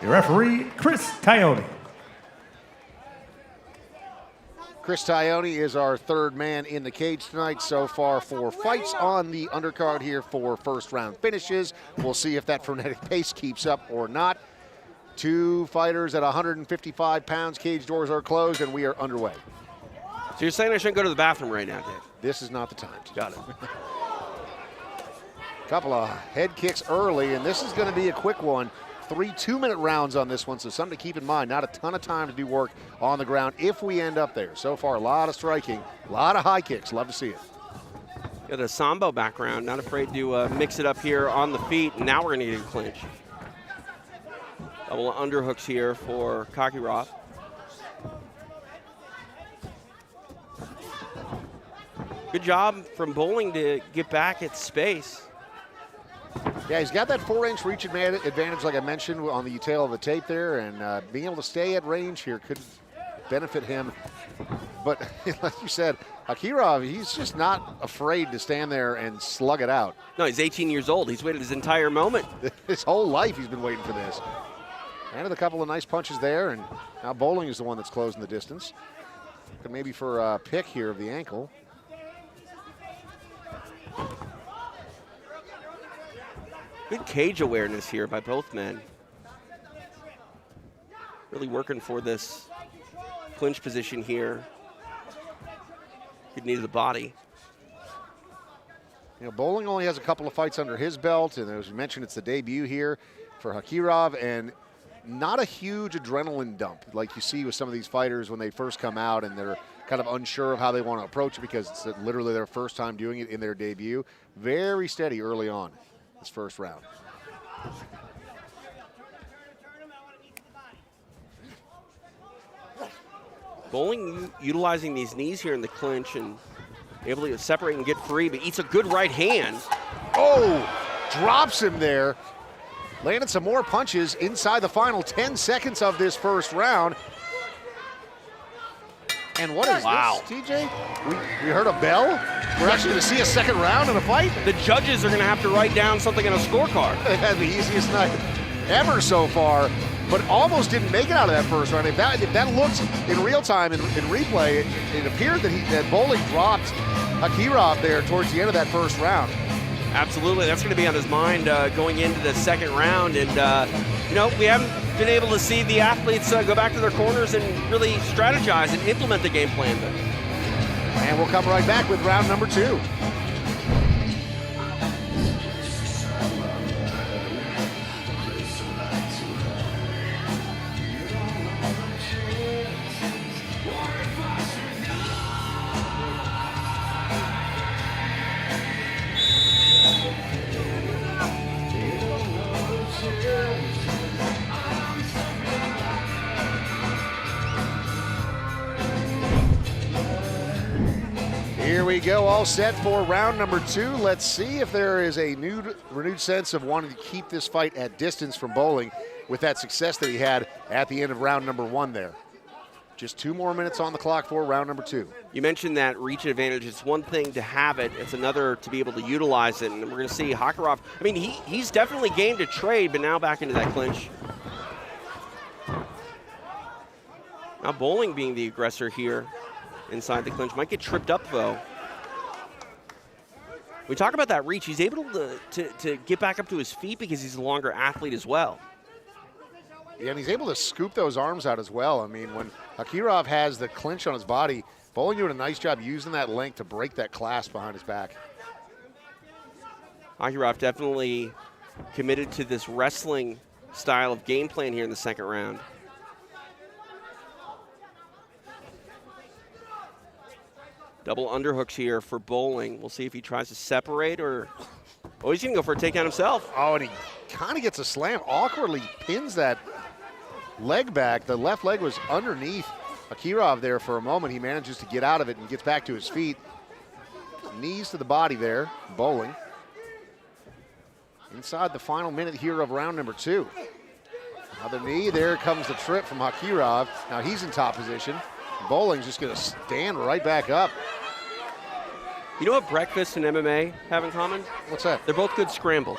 Your referee, Chris Tayoni. Chris Tayoni is our third man in the cage tonight. So far 4 fights on the undercard here for first round finishes. We'll see if that frenetic pace keeps up or not. 2 fighters at 155 pounds. Cage doors are closed and we are underway. So you're saying I shouldn't go to the bathroom right now, Dave? This is not the time. Got it. Couple of head kicks early, and this is going to be a quick one. 3 2-minute rounds on this one, so something to keep in mind. Not a ton of time to do work on the ground if we end up there. So far, a lot of striking, a lot of high kicks. Love to see it. Got a sambo background, not afraid to mix it up here on the feet. Now we're going to get a clinch. Double underhooks here for Khakirov. Good job from Bolling to get back at space. Yeah, he's got that 4-inch reach advantage, like I mentioned, on the tail of the tape there, and being able to stay at range here could benefit him. But like you said, Khakirov, he's just not afraid to stand there and slug it out. No, he's 18 years old. He's waited his entire moment. His whole life he's been waiting for this. Landed a couple of nice punches there, and now Bolling is the one that's closing the distance. Looking maybe for a pick here of the ankle. Good cage awareness here by both men. Really working for this clinch position here. Good knee to the body. You know, Bolling only has a couple of fights under his belt, and as we mentioned, it's the debut here for Khakirov, and not a huge adrenaline dump like you see with some of these fighters when they first come out and they're kind of unsure of how they want to approach it because it's literally their first time doing it in their debut. Very steady early on this first round. Bolling utilizing these knees here in the clinch and able to separate and get free, but eats a good right hand. Oh, drops him there. Landed some more punches inside the final 10 seconds of this first round. And what is this, TJ? We heard a bell? We're actually going to see a second round in a fight? The judges are going to have to write down something on a scorecard. They had the easiest night ever so far, but almost didn't make it out of that first round. If that looked in real time in replay, it appeared that Bolling dropped Khakirov there towards the end of that first round. Absolutely, that's going to be on his mind going into the second round. And, we haven't been able to see the athletes go back to their corners and really strategize and implement the game plan. And we'll come right back with round number 2. Here we go, all set for round number 2. Let's see if there is a renewed sense of wanting to keep this fight at distance from Bolling with that success that he had at the end of round number 1 there. Just 2 more minutes on the clock for round number 2. You mentioned that reach advantage. It's one thing to have it. It's another to be able to utilize it. And we're going to see Khakirov. I mean, he's definitely game to trade, but now back into that clinch. Now Bolling being the aggressor here inside the clinch. Might get tripped up, though. We talk about that reach. He's able to get back up to his feet because he's a longer athlete as well. Yeah, and he's able to scoop those arms out as well. I mean, when Khakirov has the clinch on his body, Bolling doing a nice job using that length to break that clasp behind his back. Khakirov definitely committed to this wrestling style of game plan here in the second round. Double underhooks here for Bolling. We'll see if he tries to separate or... Oh, he's going to go for a takedown himself. Oh, and he kind of gets a slam. Awkwardly pins that leg back. The left leg was underneath Khakirov there for a moment. He manages to get out of it and gets back to his feet. Knees to the body there, Bolling. Inside the final minute here of round number 2. Another knee. There comes the trip from Khakirov. Now he's in top position. Bolling's just going to stand right back up. You know what breakfast and MMA have in common? What's that? They're both good scrambled.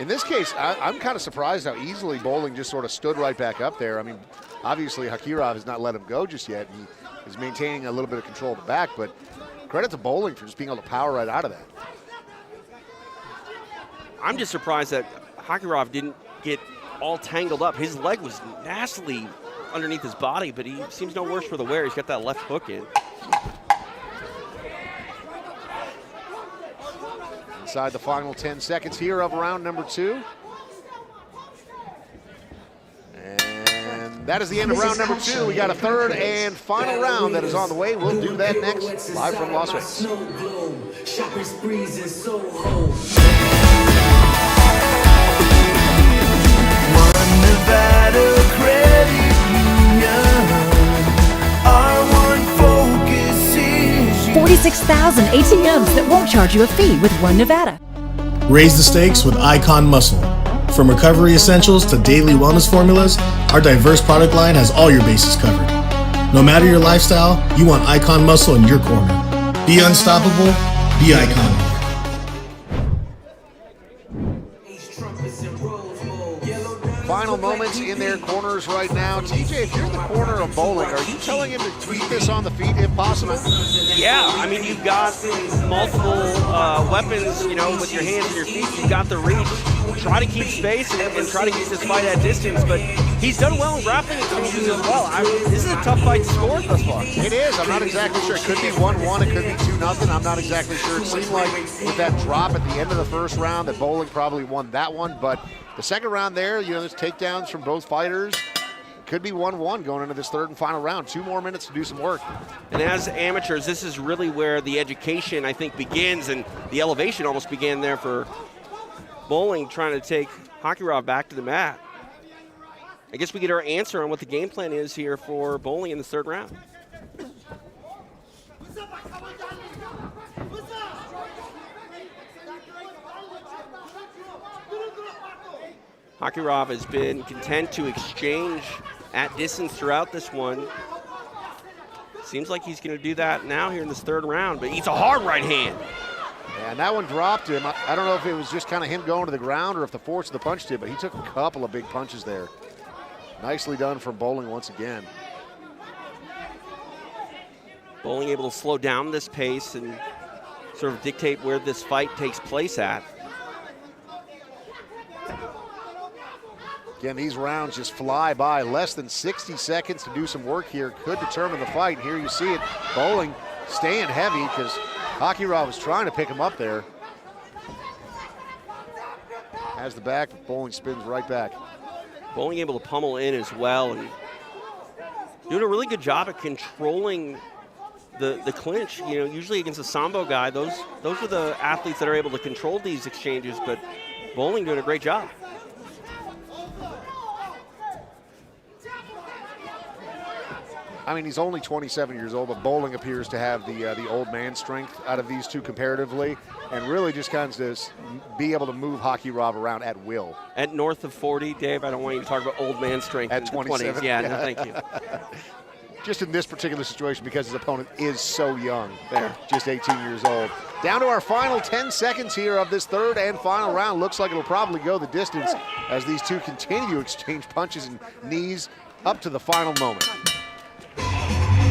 In this case, I'm kind of surprised how easily Bolling just sort of stood right back up there. I mean, obviously Khakirov has not let him go just yet. He is maintaining a little bit of control of the back, but credit to Bolling for just being able to power right out of that. I'm just surprised that Khakirov didn't get all tangled up. His leg was nastily underneath his body, but he seems no worse for the wear. He's got that left hook in. Inside the final 10 seconds here of round number 2. And that is the end of round number 2. We got a third and final round that is on the way. We'll do that next, live from Las Vegas. Shopping sprees in Soho. One Nevada Credit Union. Our one focus is 46,000 ATMs that won't charge you a fee with One Nevada. Raise the stakes with Icon Muscle. From recovery essentials to daily wellness formulas, our diverse product line has all your bases covered. No matter your lifestyle, you want Icon Muscle in your corner. Be unstoppable, be iconic. Final moments in their corners right now. TJ, if you're in the corner of Bolling, are you telling him to keep this on the feet if possible? Yeah, I mean, you've got multiple weapons, you know, with your hands and your feet. You've got the reach. Try to keep space and try to keep this fight at distance, but he's done well in grappling exchanges as well. This is a tough fight to score thus far. It is. I'm not exactly sure. It could be 1-1. It could be 2-0. I'm not exactly sure. It seemed like with that drop at the end of the first round that Bolling probably won that one, but the second round there, you know, there's takedowns from both fighters. It could be 1-1 going into this third and final round. 2 more minutes to do some work. And as amateurs, this is really where the education, I think, begins, and the elevation almost began there for Bolling, trying to take Khakirov back to the mat. I guess we get our answer on what the game plan is here for Bolling in the third round. Khakirov has been content to exchange at distance throughout this one. Seems like he's going to do that now here in this third round, but he's a hard right hand. Yeah, And that one dropped him. I don't know if it was just kind of him going to the ground or if the force of the punch did, but he took a couple of big punches there. Nicely done from Bolling once again. Bolling able to slow down this pace and sort of dictate where this fight takes place at. Again, these rounds just fly by. Less than 60 seconds to do some work here could determine the fight. Here you see it. Bolling staying heavy because Khakirov was trying to pick him up there. Has the back, but Bolling spins right back. Bolling able to pummel in as well and doing a really good job at controlling the clinch. You know, usually against a Sambo guy, those are the athletes that are able to control these exchanges, but Bolling doing a great job. I mean, he's only 27 years old, but Bolling appears to have the old man strength out of these two comparatively, and really just kind of be able to move Khakirov around at will. At north of 40, Dave, I don't want you to talk about old man strength at in 27. the 20s. Yeah, no, thank you. Just in this particular situation because his opponent is so young, just 18 years old. Down to our final 10 seconds here of this third and final round. Looks like it'll probably go the distance as these two continue to exchange punches and knees up to the final moment.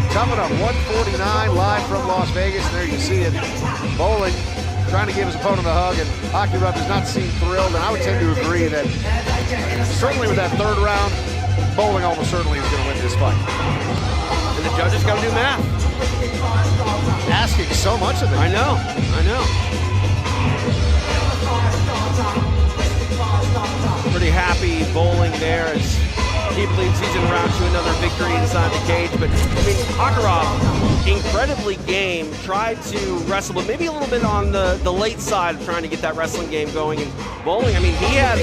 Coming up, 149 live from Las Vegas. There you see it. Bolling trying to give his opponent a hug, and Khakirov does not seem thrilled, and I would tend to agree that certainly with that third round, Bolling almost certainly is going to win this fight. And the judges got to do math. Asking so much of them. I know. Pretty happy Bolling there as he believes he's en route to another victory inside the cage. But, I mean, Khakirov, incredibly game, tried to wrestle, but maybe a little bit on the late side of trying to get that wrestling game going. And Bolling, I mean, he had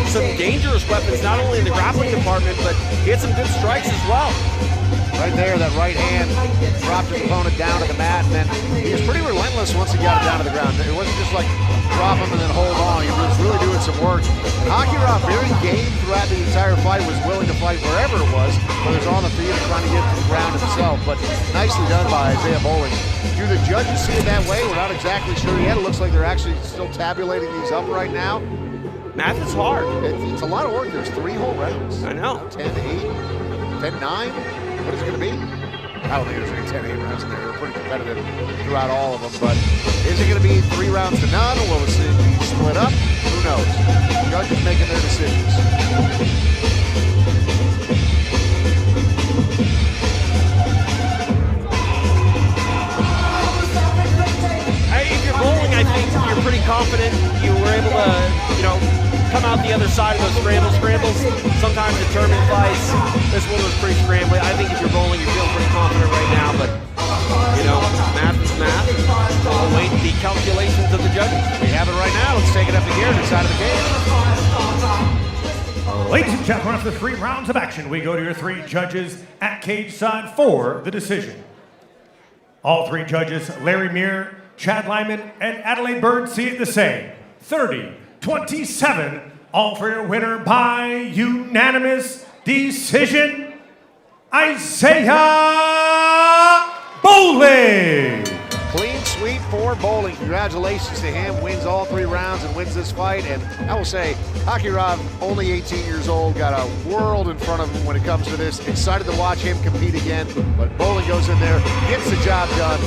some dangerous weapons, not only in the grappling department, but he had some good strikes as well. Right there, that right hand dropped his opponent down to the mat, and then he was pretty relentless once he got it down to the ground. It wasn't just like drop him and then hold on. He was really doing some work. Khakirov, very game throughout the entire fight, was willing to fight wherever it was, whether it's on the field or trying to get to the ground himself, but nicely done by Isaiah Bolling. Do the judges see it that way? We're not exactly sure yet. It looks like they're actually still tabulating these up right now. Math is hard. It's a lot of work. There's 3 whole rounds. I know. 10-8, 10-9. What is it going to be? I don't think there's any 10-8 rounds in there. They're pretty competitive throughout all of them. But is it going to be 3 rounds to none, or will it be split up? Who knows? The judges making their decisions. If you're Bolling, I think you're pretty confident. You were able to, come out the other side of those scrambles. Sometimes determined fights. This one was pretty scrambly. I think if you're Bolling, you're feeling pretty confident right now. But, math is math. We'll wait the calculations of the judges. We have it right now. Let's take it up again inside of the cage. Ladies and gentlemen, after 3 rounds of action, we go to your 3 judges at cage side for the decision. All 3 judges, Larry Muir, Chad Lyman, and Adelaide Bird, see it the same. 30-27, all for your winner by unanimous decision, Isaiah Bolling. Clean sweep for Bolling. Congratulations to him. Wins all 3 rounds and wins this fight. And I will say, Khakirov, only 18 years old, got a world in front of him when it comes to this. Excited to watch him compete again. But Bolling goes in there, gets the job done.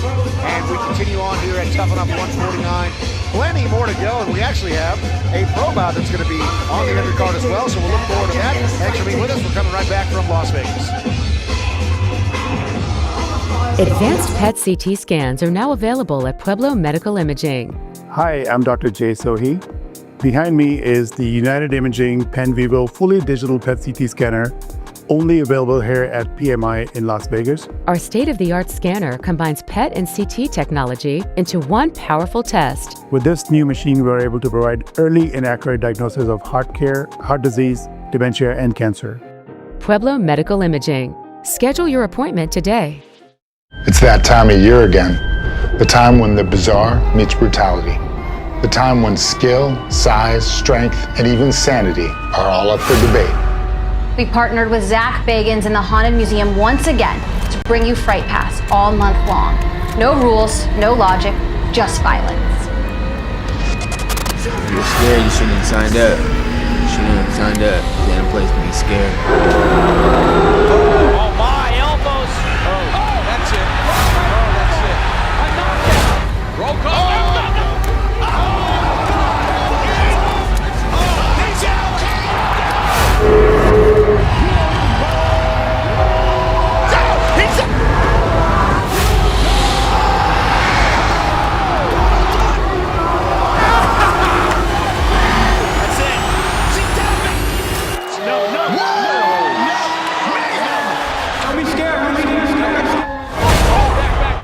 And we continue on here at Tough-N-UFF 149. Plenty more to go, and we actually have a pro bout that's going to be on the undercard as well. So we'll look forward to that. Thanks for being with us. We're coming right back from Las Vegas. Advanced PET CT scans are now available at Pueblo Medical Imaging. Hi, I'm Dr. Jay Sohi. Behind me is the United Imaging Pen Vivo fully digital PET CT scanner, only available here at PMI in Las Vegas. Our state-of-the-art scanner combines PET and CT technology into one powerful test. With this new machine, we're able to provide early and accurate diagnosis of heart care, heart disease, dementia, and cancer. Pueblo Medical Imaging. Schedule your appointment today. It's that time of year again. The time when the bizarre meets brutality. The time when skill, size, strength, and even sanity are all up for debate. We partnered with Zach Bagans and the Haunted Museum once again to bring you Fright Pass all month long. No rules, no logic, just violence. scared, you shouldn't have signed up. You shouldn't have signed up. You're in a place to be scared. Oh my, elbows. Oh, that's it. Oh, that's it. A knockout. Roll call.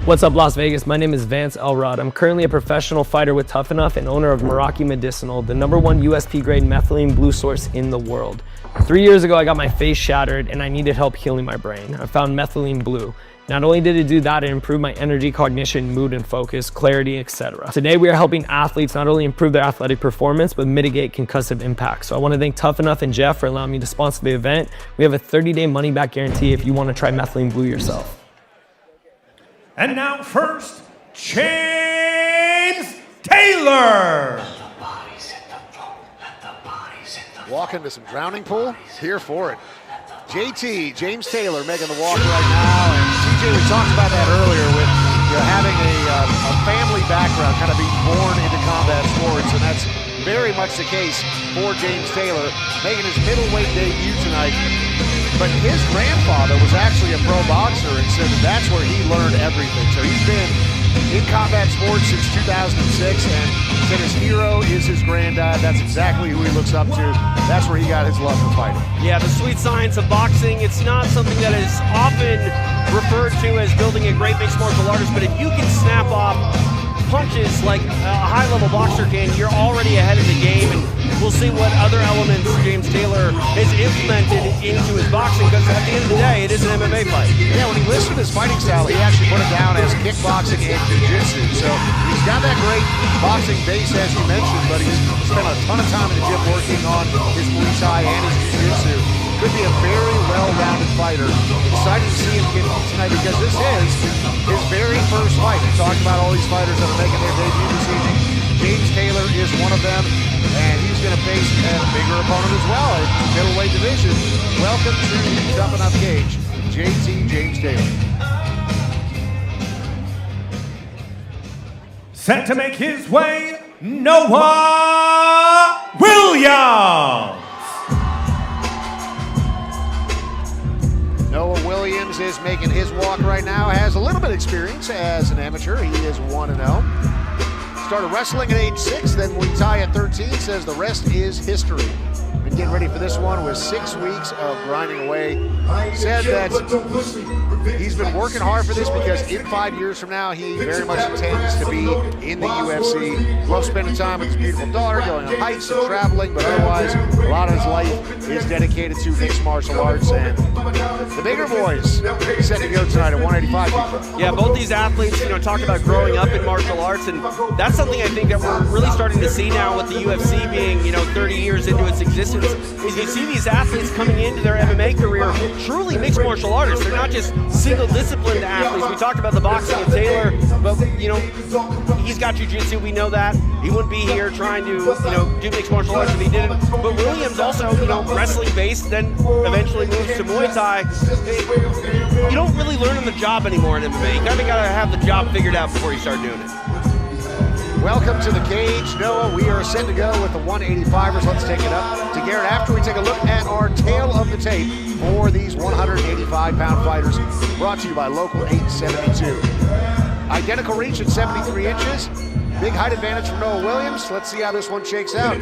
What's up, Las Vegas? My name is Vance Elrod. I'm currently a professional fighter with Tuff-N-UFF and owner of Meraki Medicinal, the #1 USP grade methylene blue source in the world. 3 years ago, I got my face shattered and I needed help healing my brain. I found methylene blue. Not only did it do that, it improved my energy, cognition, mood and focus, clarity, etc. Today, we are helping athletes not only improve their athletic performance, but mitigate concussive impact. So I want to thank Tuff-N-UFF and Jeff for allowing me to sponsor the event. We have a 30-day money-back guarantee if you want to try methylene blue yourself. And now first, James Taylor. Walk into some drowning pool, here for it. JT, James Taylor, making the walk right now. And CJ, we talked about that earlier with having a family background, kind of being born into combat sports, and that's very much the case for James Taylor, making his middleweight debut tonight. But his grandfather was actually a pro boxer and said that's where he learned everything. So he's been in combat sports since 2006 and said his hero is his granddad. That's exactly who he looks up to. That's where he got his love for fighting. Yeah, the sweet science of boxing, it's not something that is often referred to as building a great mixed martial artist, but if you can snap off punches like a high-level boxer can, you're already ahead of the game, and we'll see what other elements James Taylor has implemented into his boxing, because at the end of the day, it is an MMA fight. Yeah, when he listed his fighting style, he actually put it down as kickboxing and jiu-jitsu. So he's got that great boxing base, as you mentioned, but he's spent a ton of time in the gym working on his Muay Thai and his jiu-jitsu. Could be a very well-rounded fighter. Excited to see him compete tonight because this is his very first fight. We talked about all these fighters that are making their debut this evening. James Taylor is one of them, and he's going to face a bigger opponent as well in the middleweight division. Welcome to Tuff-N-UFF Cage, JT James Taylor. Set to make his way, Noah Williams. Noah Williams is making his walk right now, has a little bit of experience as an amateur. He is 1-0. Started wrestling at age 6, then Muay Thai at 13, says the rest is history. Been getting ready for this one with 6 weeks of grinding away. Said that he's been working hard for this because in 5 years from now, he very much intends to be in the UFC. Loves spending time with his beautiful daughter, going on hikes and traveling, but otherwise, a lot of his life is dedicated to mixed martial arts. And the bigger boys set to go tonight at 185. Yeah, both these athletes, talk about growing up in martial arts, and that's something I think that we're really starting to see now with the UFC being, 30 years into its existence, is you see these athletes coming into their MMA career truly mixed martial artists. They're not just single disciplined athletes. We talked about the boxing of Taylor, but he's got jiu-jitsu, we know that. He wouldn't be here trying to, do mixed martial arts if he didn't. But Williams also, wrestling based, then eventually moves to Muay Thai. You don't really learn on the job anymore in MMA. You kind of got to have the job figured out before you start doing it. Welcome to the cage, Noah. We are set to go with the 185ers. Let's take it up to Garrett after we take a look at our tail of the tape for these 185-pound fighters, brought to you by Local 872. Identical reach at 73 inches. Big height advantage from Noah Williams. Let's see how this one shakes out.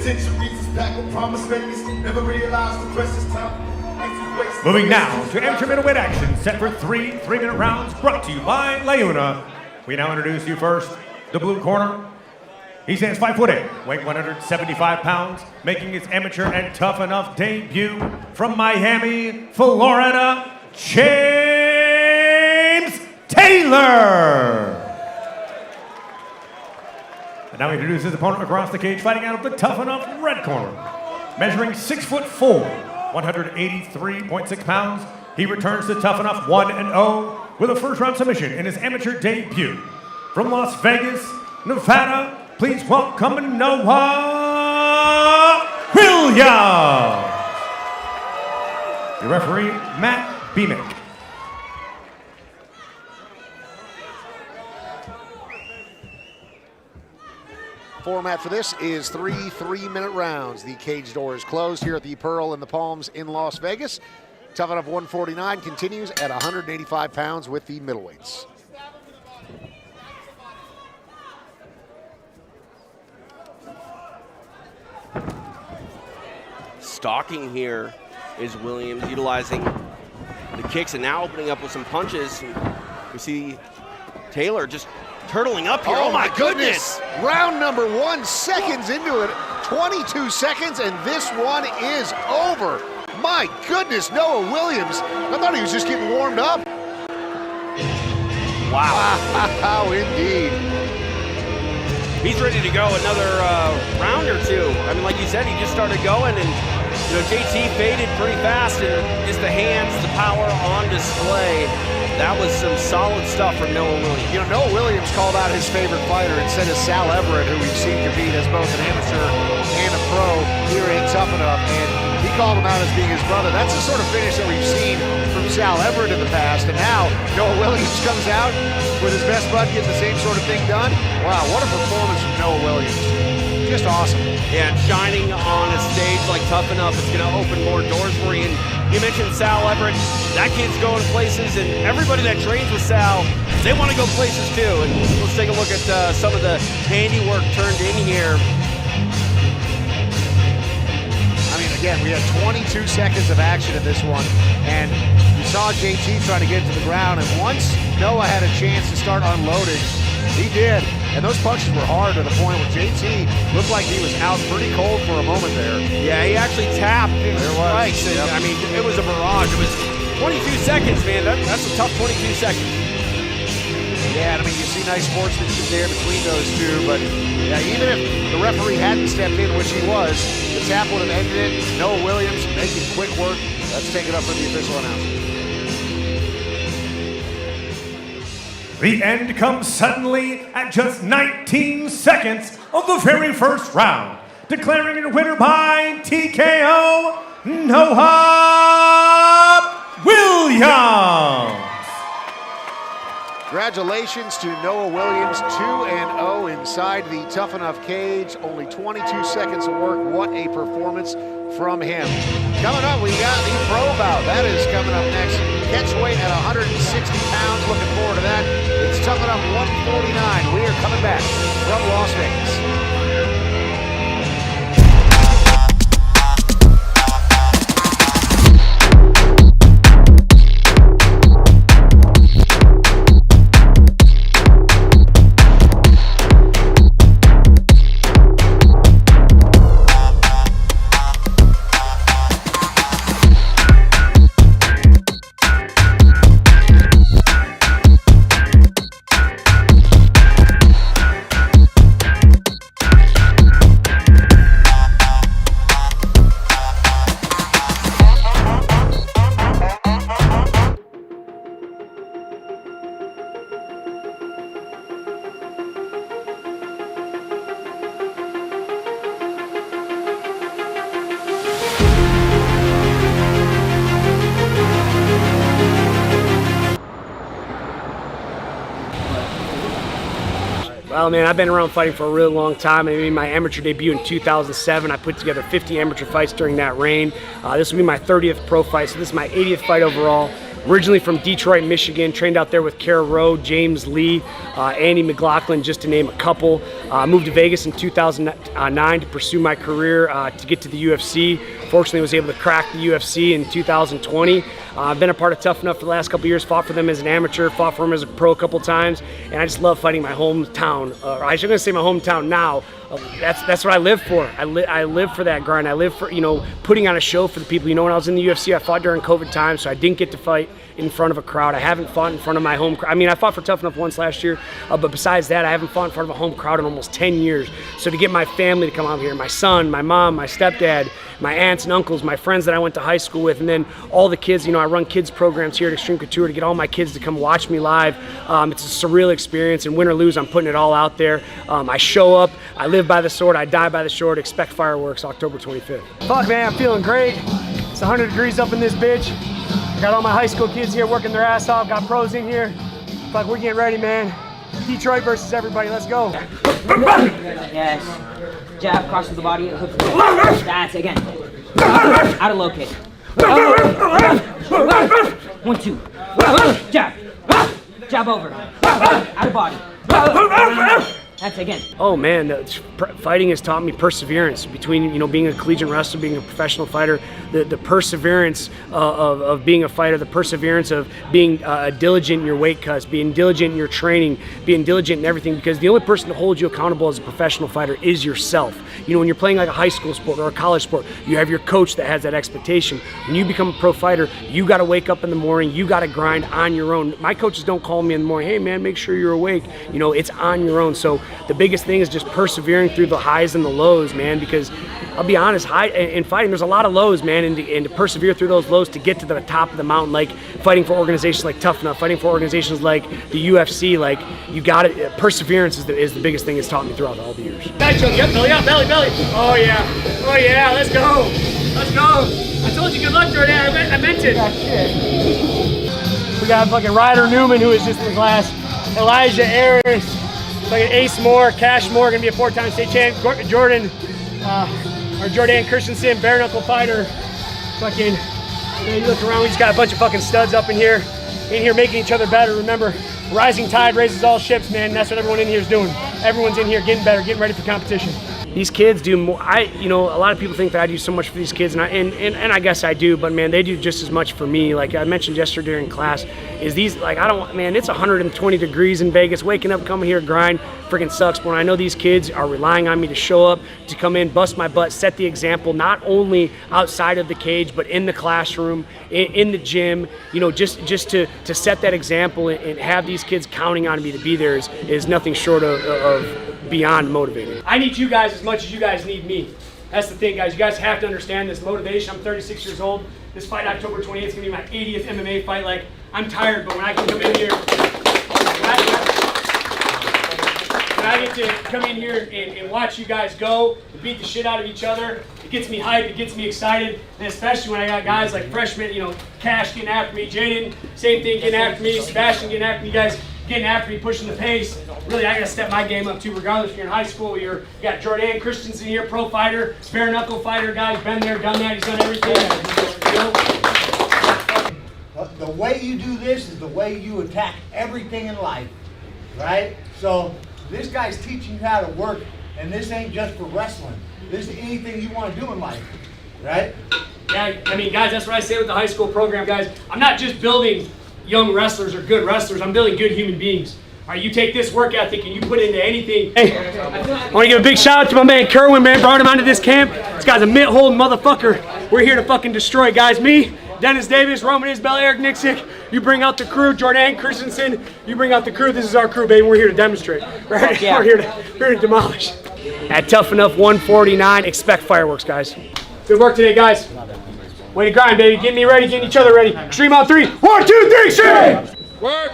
Moving now to amateur middleweight action, set for 3 3-minute rounds, brought to you by Leuna. We now introduce you first, the blue corner. He stands 5'8", weighing 175 pounds, making his amateur and Tuff-N-UFF debut from Miami, Florida, James Taylor. And now he introduces his opponent across the cage, fighting out of the Tuff-N-UFF red corner. Measuring 6'4", 183.6 pounds, he returns to Tuff-N-UFF 1-0 with a first-round submission in his amateur debut. From Las Vegas, Nevada, please welcome Noah Williams. Your referee, Matt Beamick. Format for this is 3 3-minute rounds. The cage door is closed here at the Pearl in the Palms in Las Vegas. Tough-N-Uff 149 continues at 185 pounds with the middleweights. Stalking here is Williams, utilizing the kicks and now opening up with some punches. We see Taylor just turtling up here. Oh my goodness! Round number 1, seconds into it, 22 seconds, and this one is over. My goodness, Noah Williams. I thought he was just getting warmed up. Wow, indeed. He's ready to go another round or two. I mean, like you said, he just started going, and you know, JT faded pretty fast, and just the hands, the power on display. That was some solid stuff from Noah Williams. You know, Noah Williams called out his favorite fighter instead of Sal Everett, who we've seen compete as both an amateur and a pro here in Tough-N-Uff, and he called him out as being his brother. That's the sort of finish that we've seen from Sal Everett in the past, and now Noah Williams comes out with his best bud getting the same sort of thing done. Wow, what a performance from Noah Williams. Just awesome. Yeah, and shining on a stage like Tough-N-Uff, it's going to open more doors for you. And you mentioned Sal Everett. That kid's going places, and everybody that trains with Sal, they want to go places too. And let's take a look at some of the handiwork turned in here. I mean, again, we had 22 seconds of action in this one, and you saw JT trying to get to the ground, and once Noah had a chance to start unloading, he did. And those punches were hard to the point where JT looked like he was out pretty cold for a moment there. Yeah, he actually tapped his strikes. I mean, it was a barrage. It was 22 seconds, man. That's a tough 22 seconds. Yeah, and I mean, you see nice sportsmanship there between those two, but yeah, even if the referee hadn't stepped in, which he was, the tap would have ended it. Noah Williams making quick work. Let's take it up for the official announcement. The end comes suddenly at just 19 seconds of the very first round. Declaring your winner by TKO, Noah Williams. Congratulations to Noah Williams, 2-0 inside the Tough-N-Uff cage. Only 22 seconds of work. What a performance from him. Coming up, we got the pro bout. That is coming up next. Catch weight at 160 pounds. Looking forward to that. It's Tough-N-Uff 149. We are coming back from Las Vegas. Well, man, I've been around fighting for a really long time. I made my amateur debut in 2007. I put together 50 amateur fights during that reign. This will be my 30th pro fight, so this is my 80th fight overall. Originally from Detroit, Michigan, trained out there with Kara Rowe, James Lee, Andy McLaughlin, just to name a couple. Moved to Vegas in 2009 to pursue my career to get to the UFC. Fortunately, was able to crack the UFC in 2020. I've been a part of Tough-N-Uff for the last couple years, fought for them as an amateur, fought for them as a pro a couple times, and I just love fighting my hometown. I shouldn't say my hometown now. That's what I live for. I live for that grind. I live for, putting on a show for the people. When I was in the UFC, I fought during COVID time, so I didn't get to fight in front of a crowd. I haven't fought in front of my home crowd. I mean, I fought for Tuff-N-UFF once last year, but besides that, I haven't fought in front of a home crowd in almost 10 years. So to get my family to come out here, my son, my mom, my stepdad, my aunts and uncles, my friends that I went to high school with, and then all the kids, you know, I run kids programs here at Extreme Couture to get all my kids to come watch me live. It's a surreal experience, and win or lose, I'm putting it all out there. I show up, I live by the sword, I die by the sword. Expect fireworks October 25th. Fuck, man, I'm feeling great. It's 100 degrees up in this bitch. Got all my high school kids here working their ass off, got pros in here. Fuck, we're getting ready, man. Detroit versus everybody, let's go. Yes. Jab, cross to the body, hook. That's again. Out of low kick. 1, 2. Jab. Jab over. Out of body. That's again. Oh man, fighting has taught me perseverance. Between, you know, being a collegiate wrestler, being a professional fighter, the perseverance of being a fighter, the perseverance of being diligent in your weight cuts, being diligent in your training, being diligent in everything, because the only person to hold you accountable as a professional fighter is yourself. You know, when you're playing like a high school sport or a college sport, you have your coach that has that expectation. When you become a pro fighter, you got to wake up in the morning, you got to grind on your own. My coaches don't call me in the morning, hey man, make sure you're awake. You know, it's on your own. So the biggest thing is just persevering through the highs and the lows, man, because I'll be honest, in fighting, there's a lot of lows, man, and to persevere through those lows to get to the top of the mountain, like fighting for organizations like Tuff-N-UFF, fighting for organizations like the UFC, like, you got it. Perseverance is the biggest thing it's taught me throughout all the years. Nice choke, yep, belly up, belly. Oh yeah, let's go. I told you good luck, Jordan, I meant it. We got fucking Ryder Newman, who is just in the glass, Elijah Ayers, fucking Ace Moore, Cash Moore, gonna be a 4-time state champ. Jordan Christensen, bare knuckle fighter. Fucking, man, you look around, we just got a bunch of fucking studs up in here making each other better. Remember, rising tide raises all ships, man. And that's what everyone in here is doing. Everyone's in here getting better, getting ready for competition. These kids do more. You know, a lot of people think that I do so much for these kids, and I guess I do, but man, they do just as much for me. Like I mentioned yesterday during class, is these, like, man, it's 120 degrees in Vegas. Waking up, coming here, grind, freaking sucks. But when I know these kids are relying on me to show up, to come in, bust my butt, set the example, not only outside of the cage, but in the classroom, in the gym, you know, just to set that example and have these kids counting on me to be there is nothing short of beyond motivating. I need you guys as much as you guys need me. That's the thing, guys. You guys have to understand this motivation. I'm 36 years old. This fight October 28th is gonna be my 80th MMA fight. Like, I'm tired, but when I can come in here, when I get to come in here and watch you guys go and beat the shit out of each other, it gets me hyped, it gets me excited, and especially when I got guys like freshmen, you know, Cash getting after me, Jaden, same thing, getting after me, Sebastian getting after me, you guys getting after me, pushing the pace. Really, I gotta step my game up too, regardless if you're in high school, you got Jordan Christensen here, pro fighter, bare knuckle fighter guy, he's been there, done that, he's done everything. You know? The way you do this is the way you attack everything in life, right? So this guy's teaching you how to work, and this ain't just for wrestling. This is anything you want to do in life, right? Yeah, I mean, guys, that's what I say with the high school program, guys. I'm not just building young wrestlers or good wrestlers, I'm building good human beings. All right, you take this work ethic and you put it into anything. Hey, I want to give a big shout out to my man Kerwin, man. Brought him onto this camp. This guy's a mitt-holding motherfucker. We're here to fucking destroy, guys. Me, Dennis Davis, Roman Isbell, Eric Nixick. You bring out the crew, Jordan Christensen. You bring out the crew. This is our crew, baby. We're here to demonstrate. Right? Yeah. We're here to demolish. At Tuff-N-UFF 149, expect fireworks, guys. Good work today, guys. Way to grind, baby. Get me ready, getting each other ready. Extreme on 3. 1, 2, 3, extreme! Work!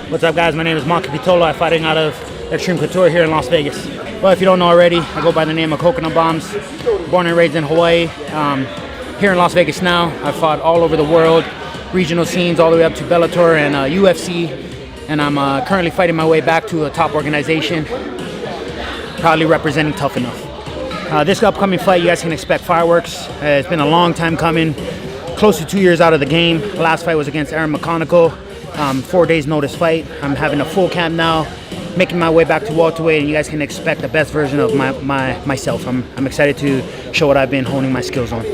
What's up, guys? My name is Mark Capitolo. I'm fighting out of Extreme Couture here in Las Vegas. Well, if you don't know already, I go by the name of Coconut Bombs. Born and raised in Hawaii. Here in Las Vegas now. I've fought all over the world, regional scenes all the way up to Bellator and UFC. And I'm currently fighting my way back to a top organization, proudly representing Tuff-N-UFF. This upcoming fight, you guys can expect fireworks. It's been a long time coming, close to 2 years out of the game. The last fight was against Aaron McConical, 4 days notice fight. I'm having a full camp now, making my way back to welterweight, and you guys can expect the best version of myself. I'm excited to show what I've been honing my skills on.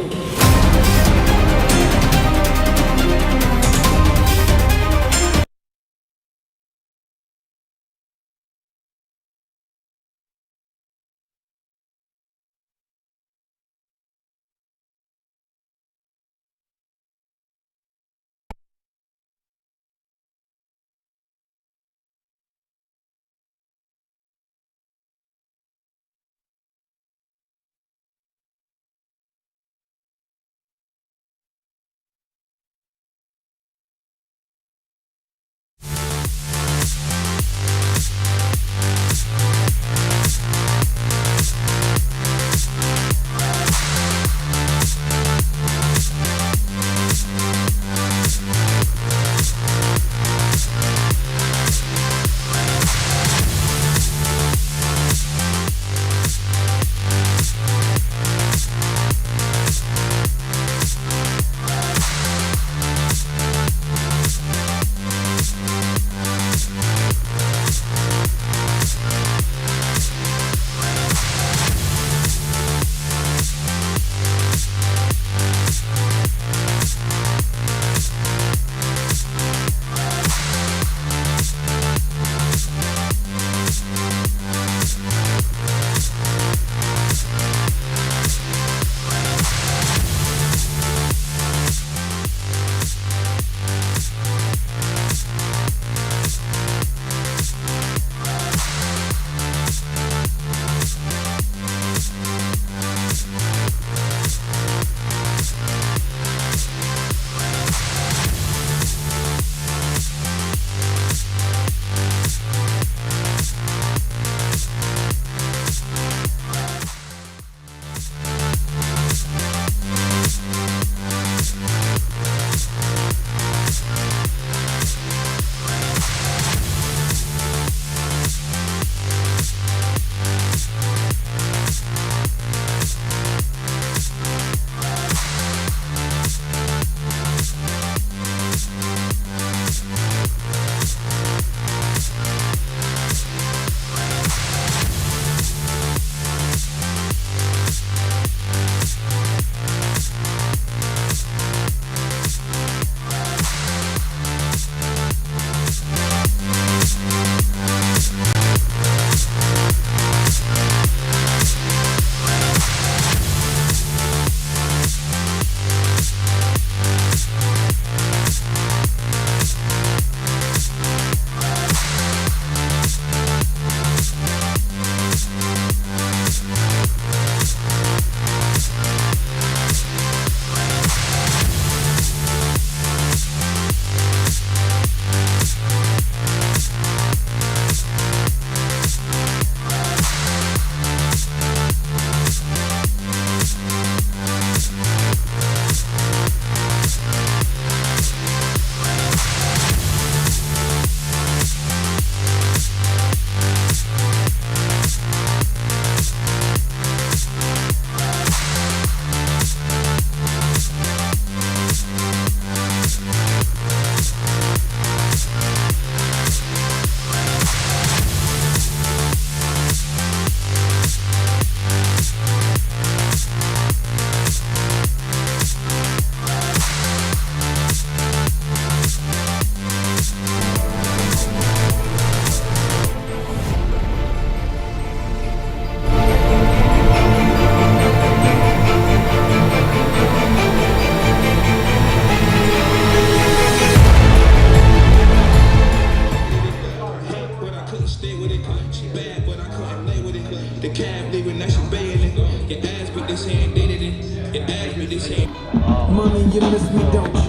Mommy, you miss me, don't you?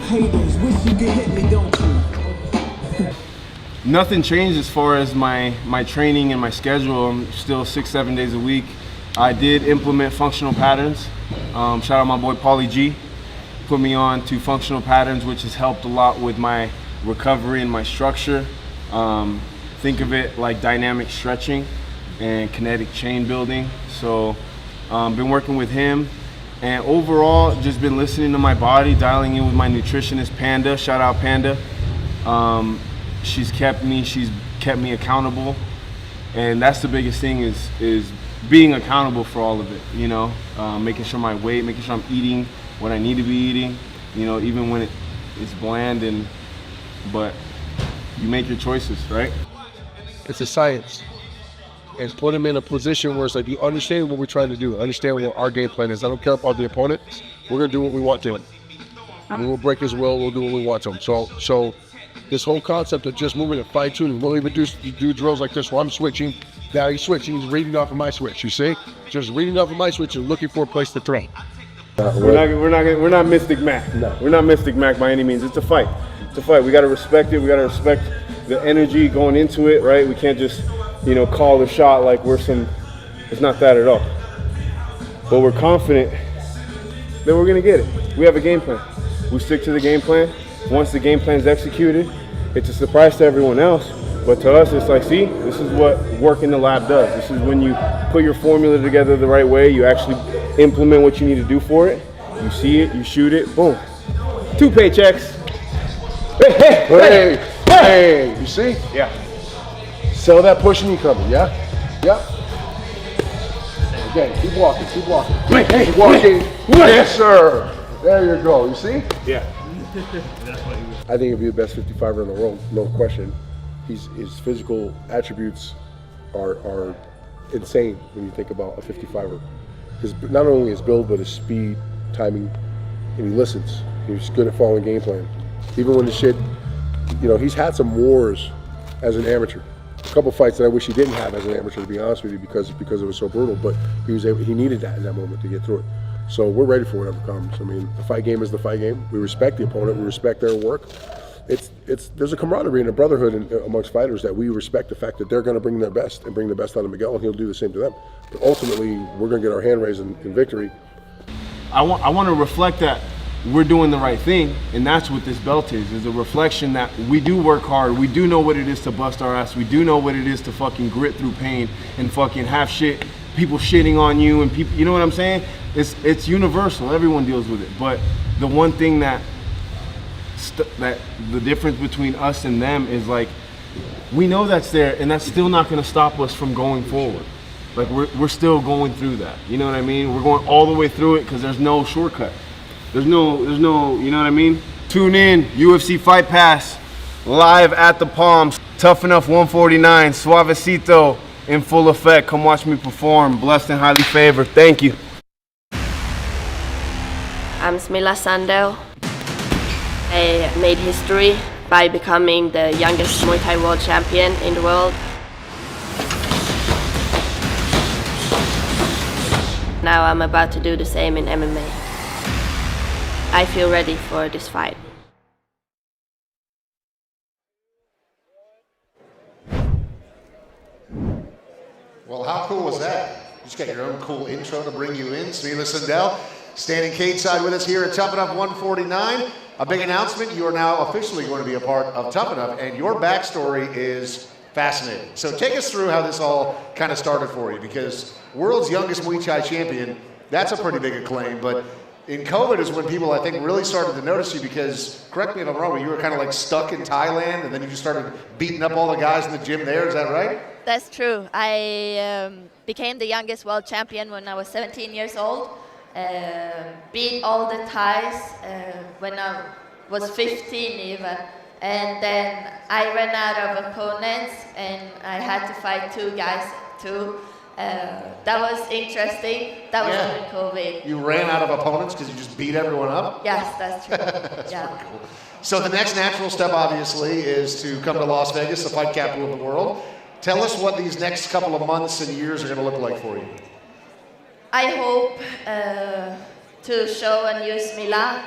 Haters, wish you could hit me, don't you? Nothing changed as far as my training and my schedule. I'm still 6-7 days a week. I did implement functional patterns. Shout out my boy Paulie G. Put me on to functional patterns, which has helped a lot with my recovery and my structure. Think of it like dynamic stretching. and kinetic chain building. So been working with him, and overall just been listening to my body, dialing in with my nutritionist Panda. Shout out Panda. She's kept me accountable, and that's the biggest thing is being accountable for all of it, you know, making sure my weight, making sure I'm eating what I need to be eating, you know, even when it's bland, but you make your choices, right? It's a science. And put them in a position where it's like, you understand what we're trying to do, understand what our game plan is. I don't care about the opponent. We're going to do what we want to. And we'll break his will, we'll do what we want to him. So this whole concept of just moving and fine-tuning, we'll even do drills like this where I'm switching. Now he's switching, he's reading off of my switch, you see? Just reading off of my switch and looking for a place to throw. We're not Mystic Mac. No. We're not Mystic Mac by any means. It's a fight. It's a fight. We got to respect it. We got to respect the energy going into it, right? We can't just, you know, call the shot like it's not that at all. But we're confident that we're going to get it. We have a game plan. We stick to the game plan. Once the game plan's executed, it's a surprise to everyone else. But to us, it's like, see, this is what work in the lab does. This is when you put your formula together the right way, you actually implement what you need to do for it. You see it, you shoot it, boom. 2 paychecks. Hey, you see? Yeah. Sell that pushing you coming, yeah? Yeah. Again, keep walking, keep walking. Keep walking. Yes, sir. There you go, you see? Yeah. I think he'll be the best 55er in the world, no question. His physical attributes are insane when you think about a 55er. Not only his build, but his speed, timing, and he listens. He's good at following game plan. Even when the shit, you know, he's had some wars as an amateur. A couple fights that I wish he didn't have as an amateur, to be honest with you, because it was so brutal. But he needed that in that moment to get through it. So we're ready for whatever comes. I mean, the fight game is the fight game. We respect the opponent. We respect their work. There's a camaraderie and a brotherhood amongst fighters that we respect the fact that they're going to bring their best and bring the best out of Miguel, and he'll do the same to them. But ultimately, we're going to get our hand raised in victory. I want to reflect that we're doing the right thing, and that's what this belt is a reflection that we do work hard. We do know what it is to bust our ass. We do know what it is to fucking grit through pain and fucking have people shitting on you, and people, you know what I'm saying? It's universal. Everyone deals with it. But the one thing that the difference between us and them is, like, we know that's there, and that's still not going to stop us from going forward. Like, we're still going through that. You know what I mean? We're going all the way through it because there's no shortcut. There's no, you know what I mean? Tune in, UFC Fight Pass, live at the Palms. Tuff-N-UFF 149, Suavecito in full effect. Come watch me perform. Blessed and highly favored. Thank you. I'm Smila Sandel. I made history by becoming the youngest Muay Thai world champion in the world. Now I'm about to do the same in MMA. I feel ready for this fight. Well, how cool was that? You just got your own cool intro to bring you in. Smila Sandel, standing cage side with us here at Tuff-N-UFF 149. A big announcement, you are now officially going to be a part of Tuff-N-UFF, and your backstory is fascinating. So take us through how this all kind of started for you, because world's youngest Muay Thai champion, that's a pretty big acclaim, but in COVID is when people, I think, really started to notice you, because, correct me if I'm wrong, but you were kind of like stuck in Thailand, and then you just started beating up all the guys in the gym there, is that right? That's true. I became the youngest world champion when I was 17 years old. Beat all the Thais when I was 15 even. And then I ran out of opponents, and I had to fight 2 guys too. That was interesting. That was during COVID. You ran out of opponents because you just beat everyone up? Yes, that's true. That's pretty cool. So the next natural step, obviously, is to come to Las Vegas, the fight capital of the world. Tell us what these next couple of months and years are going to look like for you. I hope to show a new Smila.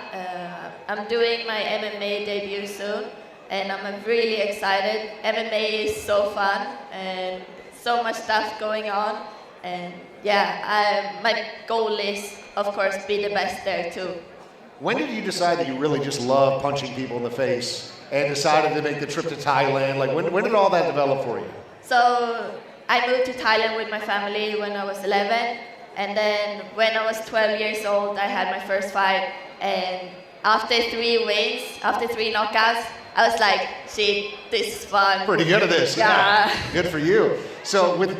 I'm doing my MMA debut soon, and I'm really excited. MMA is so fun, and so much stuff going on. And yeah, my goal is, of course, be the best there too. When did you decide that you really just love punching people in the face and decided to make the trip to Thailand? Like, when did all that develop for you? So I moved to Thailand with my family when I was 11, and then when I was 12 years old, I had my first fight, and after 3 wins, after 3 knockouts, I was like, shit, this is fun. Pretty good at this. Yeah. Good for you. So with,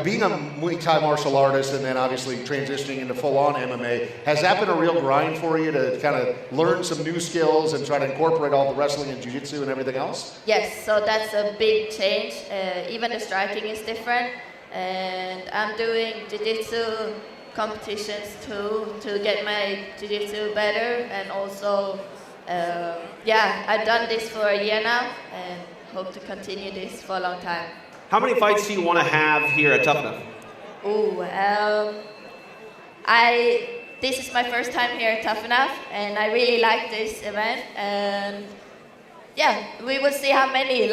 being a Muay Thai martial artist and then obviously transitioning into full-on MMA, has that been a real grind for you to kind of learn some new skills and try to incorporate all the wrestling and jiu-jitsu and everything else? Yes, so that's a big change. Even the striking is different. And I'm doing jiu-jitsu competitions too to get my jiu-jitsu better, and also I've done this for a year now and hope to continue this for a long time. How many fights do you want to have here at Tuff-N-UFF? This is my first time here at Tuff-N-UFF, and I really like this event, and we will see how many.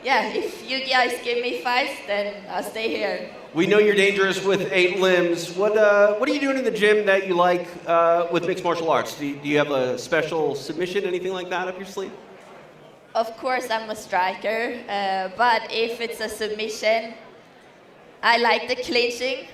If you guys give me fights, then I'll stay here. We know you're dangerous with 8 limbs. What are you doing in the gym that you like with mixed martial arts? Do you have a special submission, anything like that up your sleeve? Of course, I'm a striker, but if it's a submission, I like the clinching.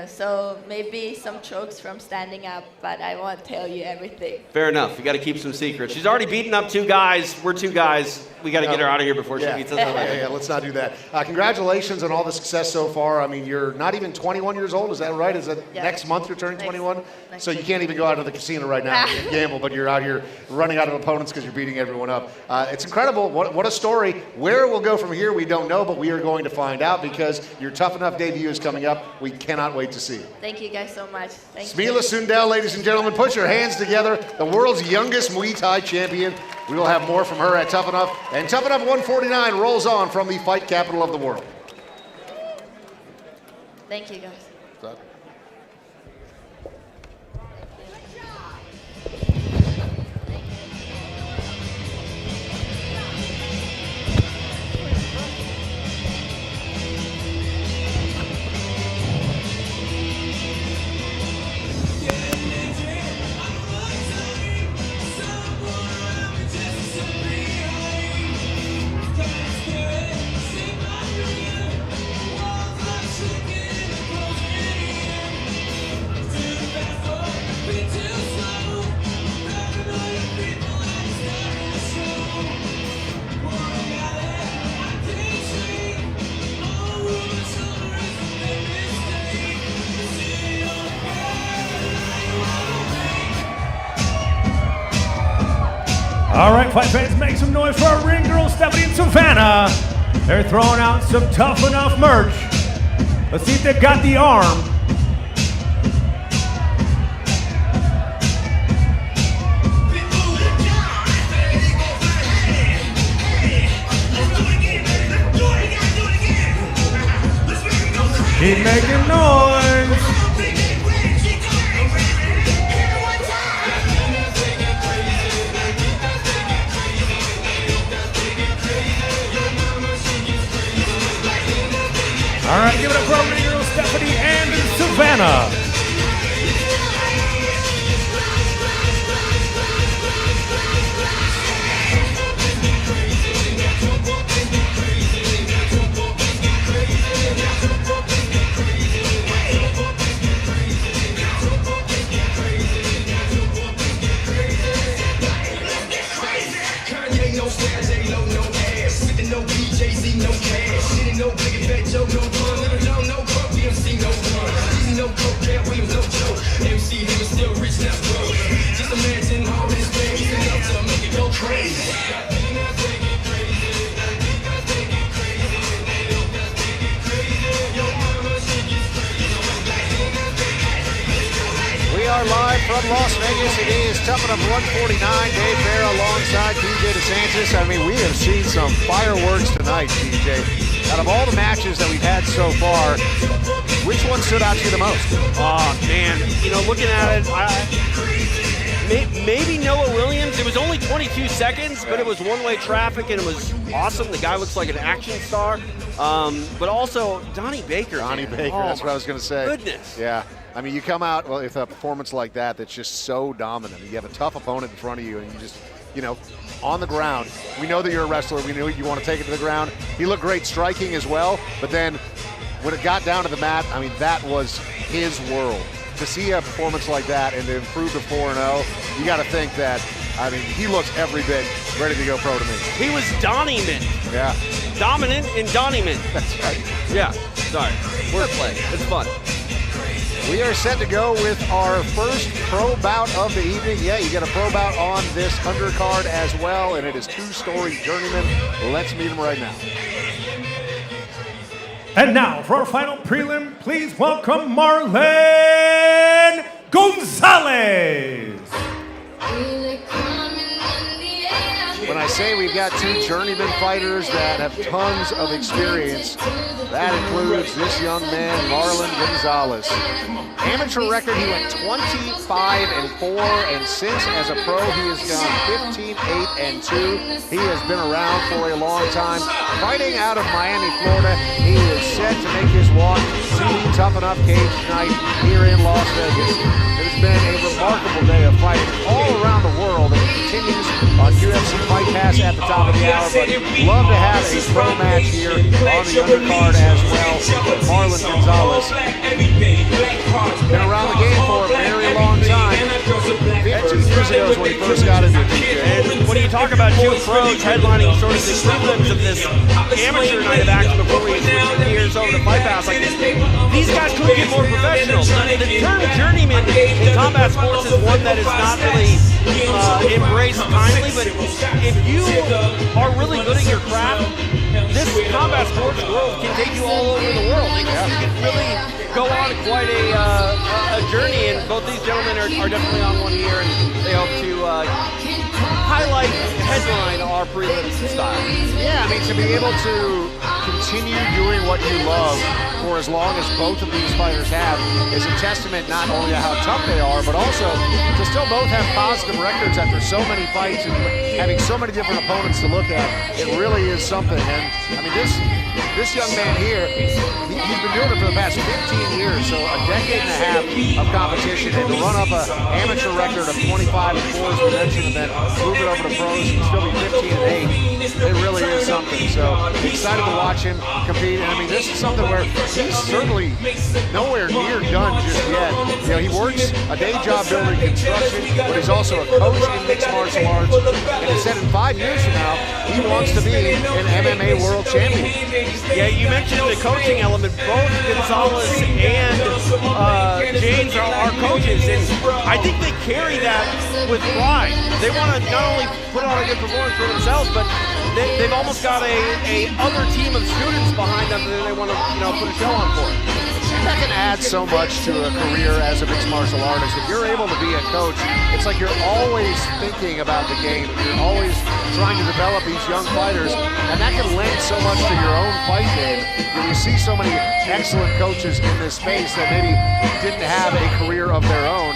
So maybe some chokes from standing up, but I won't tell you everything. Fair enough. You got to keep some secrets. She's already beaten up 2 guys. We're 2 guys. We got to get her out of here before she beats us up. Yeah, let's not do that. Congratulations on all the success so far. I mean, you're not even 21 years old. Is that right? Is that next month you're turning 21? So you can't even go out to the casino right now and gamble, but you're out here running out of opponents because you're beating everyone up. It's incredible. What a story. Where it will go from here, we don't know, but we are going to find out because your Tuff-N-UFF debut is coming up. We cannot wait to see you. Thank you guys so much. Smila Sundell, ladies and gentlemen, put your hands together. The world's youngest Muay Thai champion. We will have more from her at Tuff-N-UFF. And Tuff-N-UFF 149 rolls on from the fight capital of the world. Thank you, guys. All right, fight fans, make some noise for our ring girls, Stephanie and Savannah. They're throwing out some Tuff-N-UFF merch. Let's see if they've got the arm. Keep making noise. All right, give it up for our ring girls, Stephanie and Savannah. We are live from Las Vegas. It is Tuff-N-UFF 149. Dave Bear alongside TJ DeSantis. I mean, we have seen some fireworks tonight, TJ. Out of all the matches that we've had so far, which one stood out to you the most? Oh, man. You know, looking at it, maybe Noah Williams. It was only 22 seconds, but it was one-way traffic, and it was awesome. The guy looks like an action star. But also, Donnie Baker. Donnie Baker, that's what I was going to say. Goodness. Yeah. I mean, you come out with a performance like that that's just so dominant. You have a tough opponent in front of you, and you just, you know, on the ground. We know that you're a wrestler. We know you want to take it to the ground. He looked great striking as well, but then when it got down to the mat, I mean, that was his world. To see a performance like that and to improve to 4-0, you got to think that, I mean, he looks every bit ready to go pro to me. He was Donnie Mint. Yeah. Dominant and Donnie Mint. That's right. Yeah, sorry. Wordplay. It's fun. We are set to go with our first pro bout of the evening. Yeah, you get a pro bout on this undercard as well, and it is two-story journeyman. Let's meet him right now. And now for our final prelim, please welcome Marlon Gonzalez. When I say we've got two journeyman fighters that have tons of experience, that includes this young man, Marlon Gonzalez. Amateur record, he went 25-4, and since as a pro, he has gone 15-8-2. He has been around for a long time. Fighting out of Miami, Florida, he is set to make his walk to Tuff-N-UFF cage tonight here in Las Vegas. It has been a remarkable day of fighting all around the world, and it continues on UFC Fight Pass at the top of the hour, but love to have a pro match here on the undercard as well with Marlon Gonzalez. Been around the game for a very long time. 15 years ago is when he first got into it. And when you talk about two pros headlining sort of the prelims of this amateur night of action before we switch gears over to Fight Pass, like these guys couldn't get more professional. The term journeyman in combat sports is one that is not really embraced kindly, but if you are really good at your craft, this combat sports world can take you all over the world. It can really go on quite a journey, and both these gentlemen are definitely on one here, and they hope to highlight, headline our prelim style. Yeah, I mean, to be able to continue doing what you love for as long as both of these fighters have is a testament not only to how tough they are, but also to still both have positive records after so many fights and having so many different opponents to look at. It really is something. And I mean, this young man here, he's been doing it for the past 15 years, so a decade and a half of competition, and to run up an amateur record of 25-4 as we mentioned, and then move it over to pros and still be 15-8, it really is something. So excited to watch him compete. And I mean, this is something where he's certainly nowhere near done just yet. You know, he works a day job building construction, but he's also a coach in mixed martial arts. And he said in 5 years from now, he wants to be an MMA world champion. Yeah, you mentioned the coaching element. Both Gonzalez and James are coaches, and I think they carry that with pride. They want to not only put on a good performance for themselves, but they've almost got a other team of students behind them that they want to put a show on for. That can add so much to a career as a mixed martial artist. If you're able to be a coach, it's like you're always thinking about the game. You're always trying to develop these young fighters, and that can lend so much to your own fight game. When you see so many excellent coaches in this space that maybe didn't have a career of their own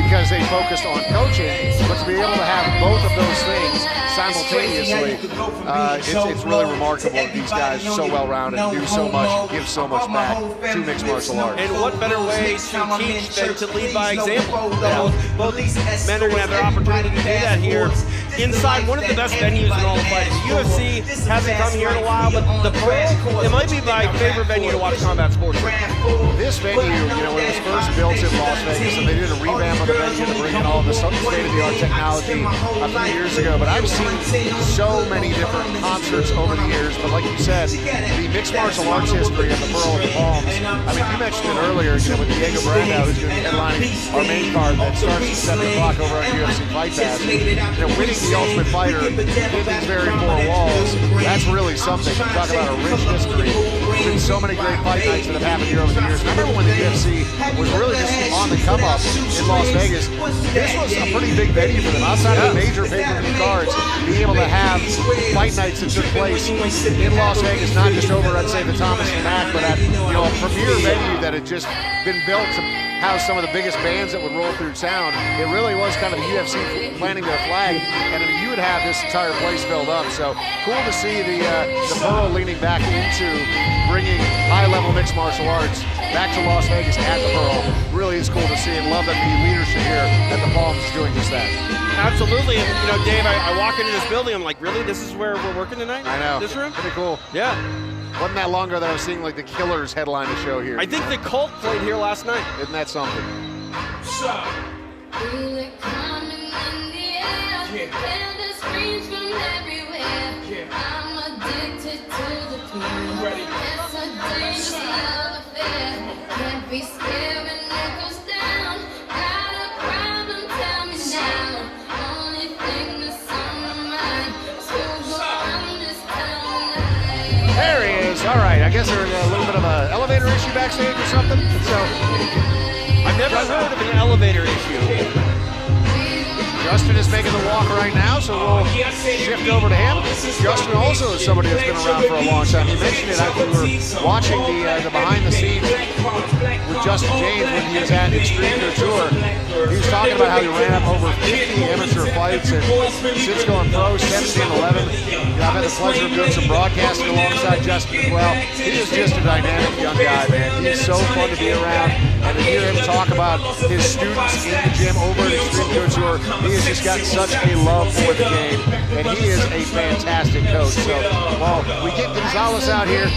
because they focused on coaching, but to be able to have both of those things simultaneously, it's really remarkable that these guys are so well-rounded, do so much, give so much back to mixed martial arts. And what better way to teach than to lead by example? Both men are going to have their opportunity to do that here inside one of the best venues in all of fighting. The UFC hasn't come here in a while, but the Pro, it might be my favorite venue to watch combat sports. This venue, when it was first built in Las Vegas, and they did a revamp of the venue to bring in all the state-of-the-art technology a few years ago, but I've seen so many different concerts over the years. But like you said, the mixed martial arts history of the Pearl of the Palms, I mean, you mentioned it earlier, with DB Brandao, who's going to be headlining our main card that starts at 7 o'clock over on UFC Fight Pass. Winning the Ultimate Fighter in these very four walls, that's really something. You talk about a rich history. There's been so many great fight nights that have happened here over the years. I remember when the UFC was really just on the come up in Las Vegas. This was a pretty big venue for them. Outside of the major pay-per-view cards, being able to have fight nights that took place in Las Vegas, not just over at, say, the Thomas and Mack, but at a premier venue that had just been built to house some of the biggest bands that would roll through town. It really was kind of the UFC planting their flag, and I mean, you would have this entire place filled up. So cool to see the Pearl leaning back into bringing high-level mixed martial arts back to Las Vegas at the Pearl. Really is cool to see, and love that the leadership here at the Palms is doing just that. Absolutely, and Dave, I walk into this building, I'm like, really? This is where we're working tonight? I know. This room? Pretty cool. Yeah. Wasn't that long ago that I was seeing like the Killers headline the show here. I think the Cult played here last night. Isn't that something? Feel it coming in the air. Hear the screams from everywhere. I'm addicted to the thrill. It's a dangerous love affair. Can't be scared when it goes down. Got a problem? Tell me now. Only thing that's on my mind is who's on this town tonight. There he is. All right. I guess they're in a little bit of an elevator issue backstage or something. So I've never heard of an elevator issue. Justin is making the walk right now, so we'll shift over to him. Justin also is somebody that's been around for a long time. He mentioned it after we were watching the behind the scenes with Justin James when he was at Extreme Couture. He was talking about how he ran up over 50 amateur fights, and since going pro, 17-11. I've had the pleasure of doing some broadcasting alongside Justin as well. He is just a dynamic young guy, man. He is so fun to be around, and to hear him talk about his students in the gym over at Extreme Couture, he has just got such a love for the game, and he is a fantastic coach. So while we get Gonzalez out here,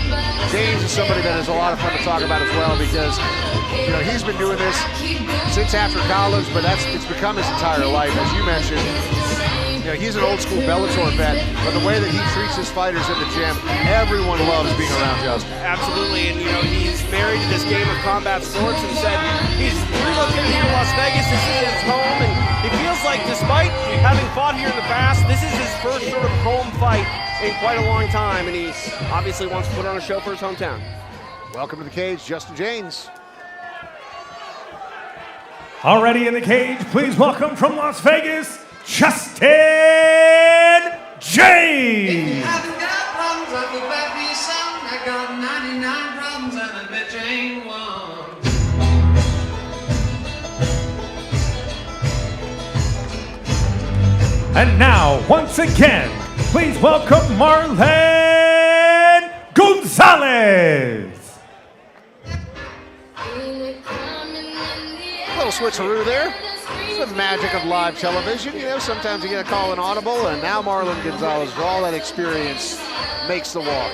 James is somebody that is a lot of fun to talk about as well, because he's been doing this since after college, but it's become his entire life. As you mentioned, he's an old school Bellator vet, but the way that he treats his fighters in the gym, everyone loves being around Justin. Absolutely, and he's married to this game of combat sports and said he's relocated here to Las Vegas. This is his home, and he feels like despite having fought here in the past, this is his first sort of home fight in quite a long time, and he obviously wants to put on a show for his hometown. Welcome to the cage, Justin James. Already in the cage, please welcome from Las Vegas, Justin James. And now, once again, please welcome Marlon Gonzalez. A little switcheroo there. It's the magic of live television. Sometimes you get a call inaudible, and now Marlon Gonzalez, for all that experience, makes the walk.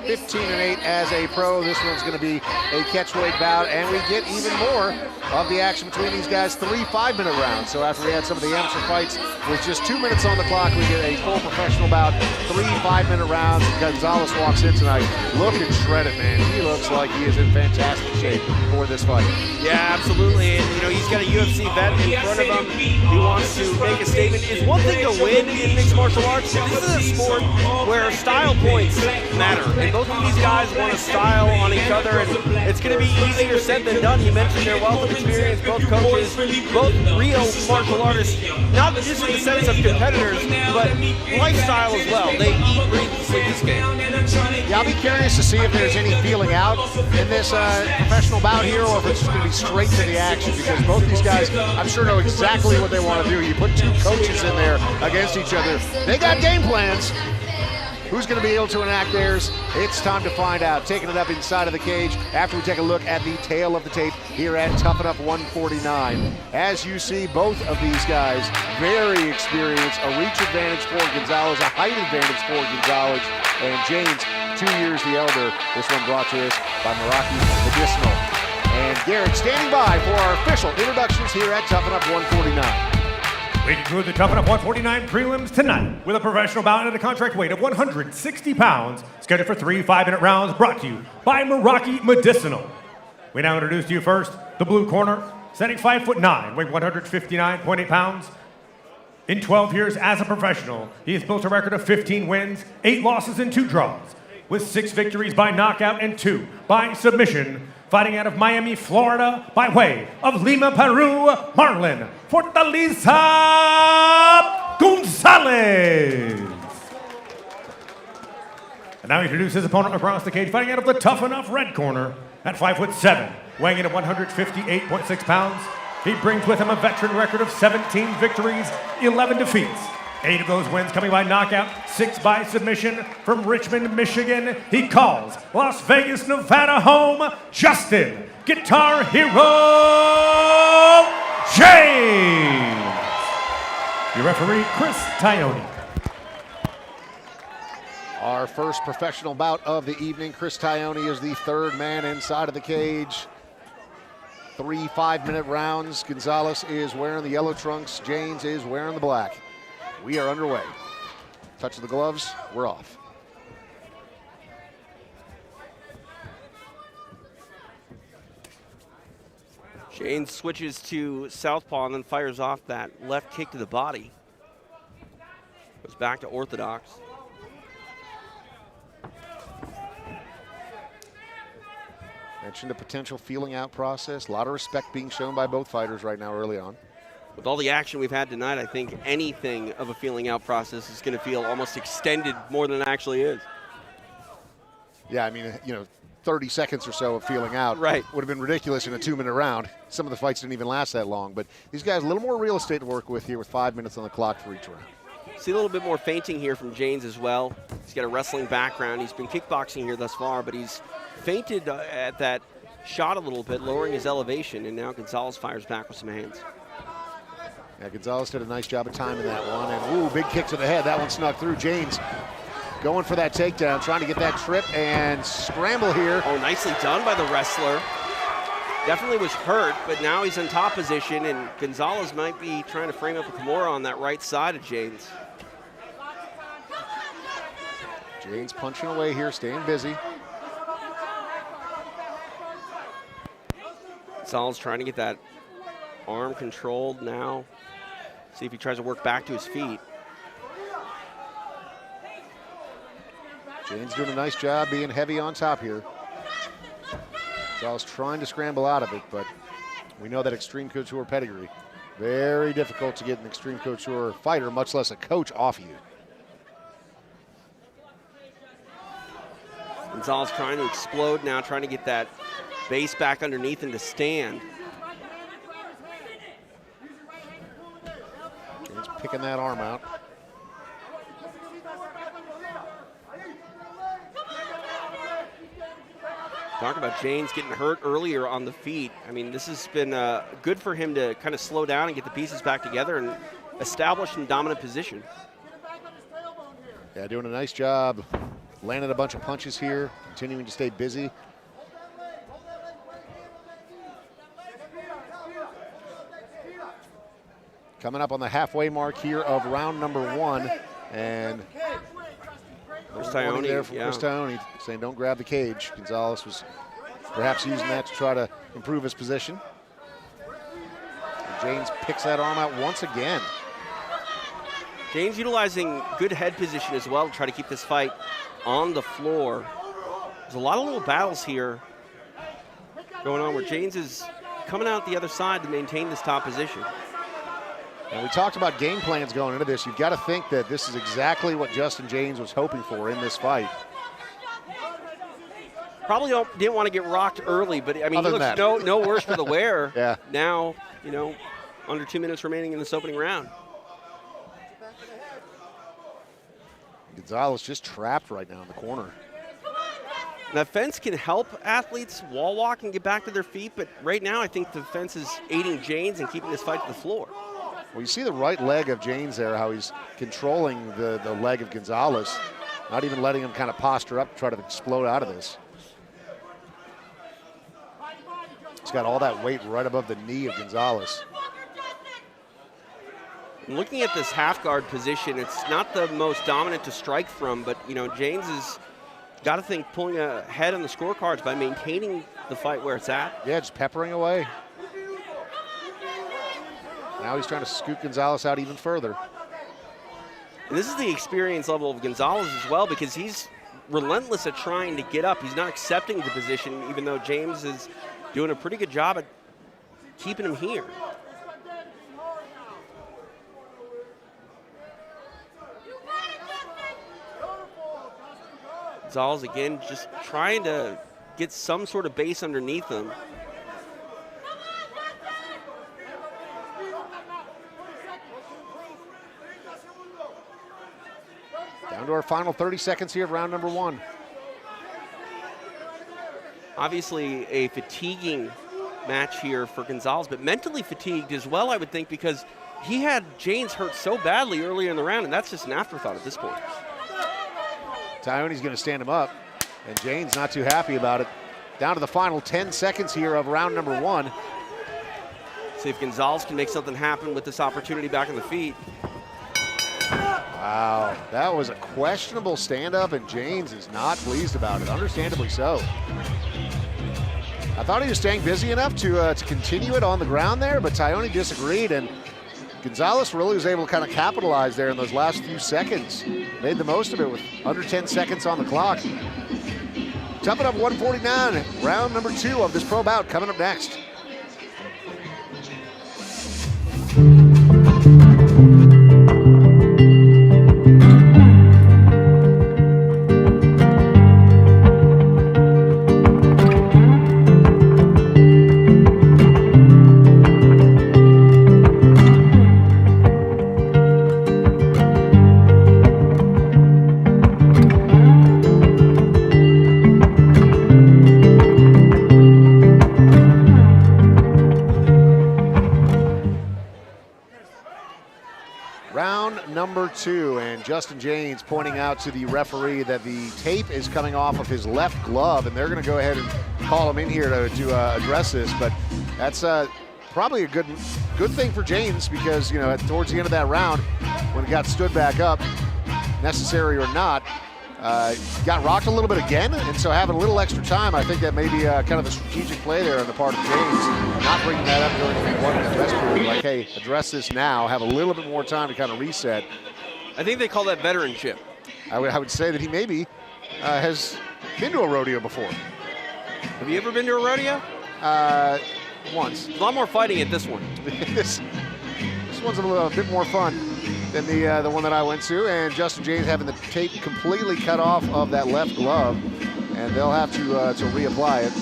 15-8 as a pro. This one's going to be a catchweight bout, and we get even more of the action between these guys. 3 5-minute rounds. So after we had some of the amateur fights with just 2 minutes on the clock, we get a full professional bout. 3 5-minute rounds. Gonzalez walks in tonight looking shredded, man. He looks like he is in fantastic shape for this fight. Yeah, absolutely. And he's got a UFC vet in front of him. He wants to make a statement. It's one thing to win in mixed martial arts. This is a sport where style points matter. And both of these guys want to style on each other, and it's going to be easier said than done. You mentioned their wealth of experience, both coaches, both real martial artists, not just in the sense of competitors, but lifestyle as well. They eat, breathe, sleep this game. Yeah, I'll be curious to see if there's any feeling out in this professional bout here, or if it's just going to be straight to the action, because both these guys, I'm sure, know exactly what they want to do. You put two coaches in there against each other. They got game plans. Who's going to be able to enact theirs? It's time to find out. Taking it up inside of the cage after we take a look at the tail of the tape here at Tuff-N-UFF 149. As you see, both of these guys very experienced. A reach advantage for Gonzalez, a height advantage for Gonzalez, and James, 2 years the elder. This one brought to us by Meraki Medicinal. And Garrett standing by for our official introductions here at Tuff-N-UFF 149. We conclude the Tuff-N-UFF 149 prelims tonight with a professional bout at a contract weight of 160 pounds, scheduled for 3 5-minute rounds, brought to you by Meraki Medicinal. We now introduce to you first the blue corner, standing 5'9", weighing 159.8 pounds. In 12 years as a professional, he has built a record of 15 wins, 8 losses, and 2 draws, with 6 victories by knockout and 2 by submission. Fighting out of Miami, Florida, by way of Lima, Peru, Marlon Fortaleza Gonzalez. And now he introduces his opponent across the cage, fighting out of the Tuff-N-UFF red corner at 5'7", weighing in at 158.6 pounds. He brings with him a veteran record of 17 victories, 11 defeats. 8 of those wins coming by knockout, 6 by submission. From Richmond, Michigan, he calls Las Vegas, Nevada home, Justin Guitar Hero James. Your referee, Chris Tione. Our first professional bout of the evening. Chris Tione is the third man inside of the cage. 3 5-minute rounds. Gonzalez is wearing the yellow trunks. James is wearing the black. We are underway. Touch of the gloves, we're off. James switches to southpaw and then fires off that left kick to the body. Goes back to orthodox. Mentioned the potential feeling out process. A lot of respect being shown by both fighters right now early on. With all the action we've had tonight, I think anything of a feeling out process is going to feel almost extended more than it actually is. Yeah, I mean, 30 seconds or so of feeling out right. would have been ridiculous in a 2-minute round. Some of the fights didn't even last that long, but these guys a little more real estate to work with here with 5 minutes on the clock for each round. See a little bit more feinting here from James as well. He's got a wrestling background. He's been kickboxing here thus far, but he's feinted at that shot a little bit, lowering his elevation, and now Gonzalez fires back with some hands. Yeah, Gonzalez did a nice job of timing that one, and ooh, big kick to the head. That one snuck through. James going for that takedown, trying to get that trip and scramble here. Oh, nicely done by the wrestler. Definitely was hurt, but now he's in top position, and Gonzalez might be trying to frame up a Kimura on that right side of James. James punching away here, staying busy. Gonzalez trying to get that arm controlled now. See if he tries to work back to his feet. James doing a nice job being heavy on top here. Gonzalez trying to scramble out of it, but we know that Extreme Couture pedigree. Very difficult to get an Extreme Couture fighter, much less a coach, off you. Gonzalez trying to explode now, trying to get that base back underneath him to stand. James picking that arm out. Talk about James getting hurt earlier on the feet. I mean, this has been good for him to kind of slow down and get the pieces back together and establish some dominant position. Yeah, doing a nice job. Landed a bunch of punches here, continuing to stay busy. Coming up on the halfway mark here of round number 1. And Chris Tione, there from Chris Tione saying don't grab the cage. Gonzalez was perhaps using that to try to improve his position. And James picks that arm out once again. James utilizing good head position as well to try to keep this fight on the floor. There's a lot of little battles here going on where James is coming out the other side to maintain this top position. And we talked about game plans going into this. You've got to think that this is exactly what Justin James was hoping for in this fight. Probably didn't want to get rocked early, but I mean, he looks no worse for the wear. Yeah. Now, under 2 minutes remaining in this opening round. Gonzalez just trapped right now in the corner. That fence can help athletes wall walk and get back to their feet, but right now I think the fence is aiding James and keeping this fight to the floor. Well, you see the right leg of James there, how he's controlling the leg of Gonzalez, not even letting him kind of posture up to try to explode out of this. He's got all that weight right above the knee of Gonzalez. Looking at this half guard position, it's not the most dominant to strike from, but James has got to think pulling ahead on the scorecards by maintaining the fight where it's at. Yeah, just peppering away. Now he's trying to scoot Gonzalez out even further. And this is the experience level of Gonzalez as well, because he's relentless at trying to get up. He's not accepting the position, even though James is doing a pretty good job at keeping him here. Gonzalez again just trying to get some sort of base underneath him. Down to our final 30 seconds here of round number 1. Obviously a fatiguing match here for Gonzalez, but mentally fatigued as well, I would think, because he had James hurt so badly earlier in the round, and that's just an afterthought at this point. Taione's going to stand him up, and Jane's not too happy about it. Down to the final 10 seconds here of round number 1. See if Gonzalez can make something happen with this opportunity back on the feet. Wow, that was a questionable stand-up, and Janes is not pleased about it, understandably so. I thought he was staying busy enough to continue it on the ground there, but Taione disagreed, and Gonzalez really was able to kind of capitalize there in those last few seconds. Made the most of it with under 10 seconds on the clock. Tough-N-Uff 149, round number 2 of this pro bout coming up next. Number 2, and Justin Janes pointing out to the referee that the tape is coming off of his left glove, and they're going to go ahead and call him in here to address this. But that's probably a good thing for Janes, because towards the end of that round, when he got stood back up, necessary or not, got rocked a little bit again, and so having a little extra time, I think that may be kind of a strategic play there on the part of James, not bringing that up during the 1-minute rest period. Like, hey, address this now, have a little bit more time to kind of reset. I think they call that veteranship. I would say that he maybe has been to a rodeo before. Have you ever been to a rodeo? Once. A lot more fighting at this one. this one's a little bit more fun than the one that I went to, and Justin James having the tape completely cut off of that left glove, and they'll have to reapply it.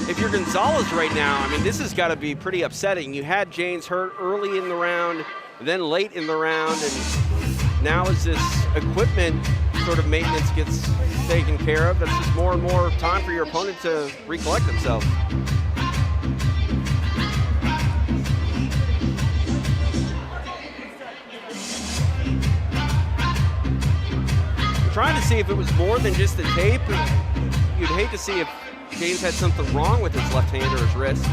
If you're Gonzalez right now, I mean, this has got to be pretty upsetting. You had James hurt early in the round, then late in the round, and now as this equipment sort of maintenance gets taken care of, that's just more and more time for your opponent to recollect himself. Trying to see if it was more than just the tape. You'd hate to see if James had something wrong with his left hand or his wrist.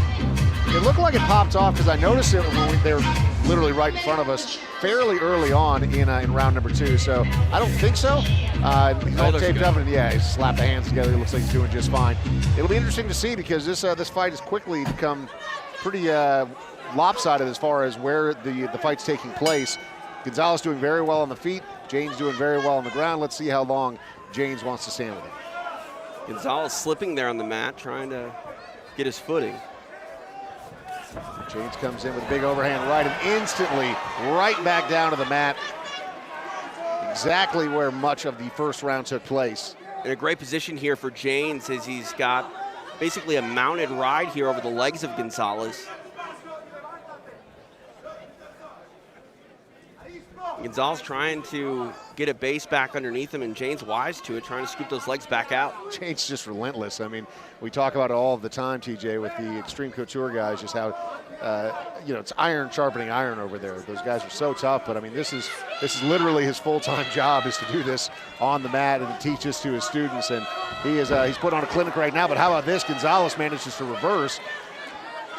It looked like it popped off, because I noticed it when they were literally right in front of us fairly early on in round number 2. So I don't think so. He's all taped up, and yeah, he slapped the hands together. It looks like he's doing just fine. It'll be interesting to see, because this fight has quickly become pretty lopsided as far as where the fight's taking place. Gonzalez doing very well on the feet. James doing very well on the ground. Let's see how long James wants to stand with him. Gonzalez slipping there on the mat, trying to get his footing. James comes in with a big overhand right, and instantly right back down to the mat. Exactly where much of the first round took place. In a great position here for James, as he's got basically a mounted ride here over the legs of Gonzalez. Gonzalez trying to get a base back underneath him, and James wise to it, trying to scoop those legs back out. James just relentless. I mean, we talk about it all the time, TJ, with the Extreme Couture guys, just how, it's iron sharpening iron over there. Those guys are so tough, but I mean, this is literally his full-time job, is to do this on the mat and to teach this to his students, and he's put on a clinic right now. But how about this? Gonzalez manages to reverse.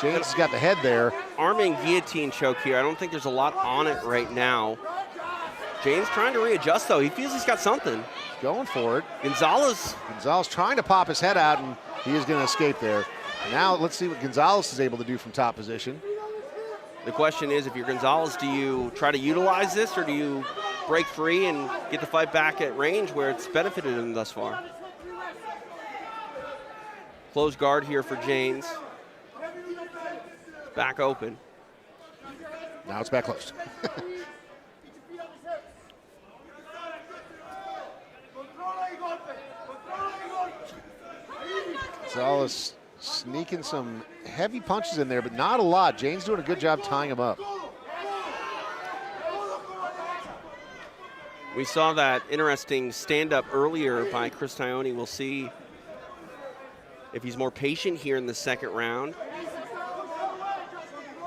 James has got the head there. Arming guillotine choke here. I don't think there's a lot on it right now. James trying to readjust, though. He feels he's got something. Going for it. Gonzalez trying to pop his head out, and he is going to escape there. Now let's see what Gonzalez is able to do from top position. The question is, if you're Gonzalez, do you try to utilize this, or do you break free and get the fight back at range where it's benefited him thus far? Close guard here for James. Back open. Now it's back closed. Gonzalez sneaking some heavy punches in there, but not a lot. James doing a good job tying him up. We saw that interesting stand-up earlier by Chris Taione. We'll see if he's more patient here in the second round.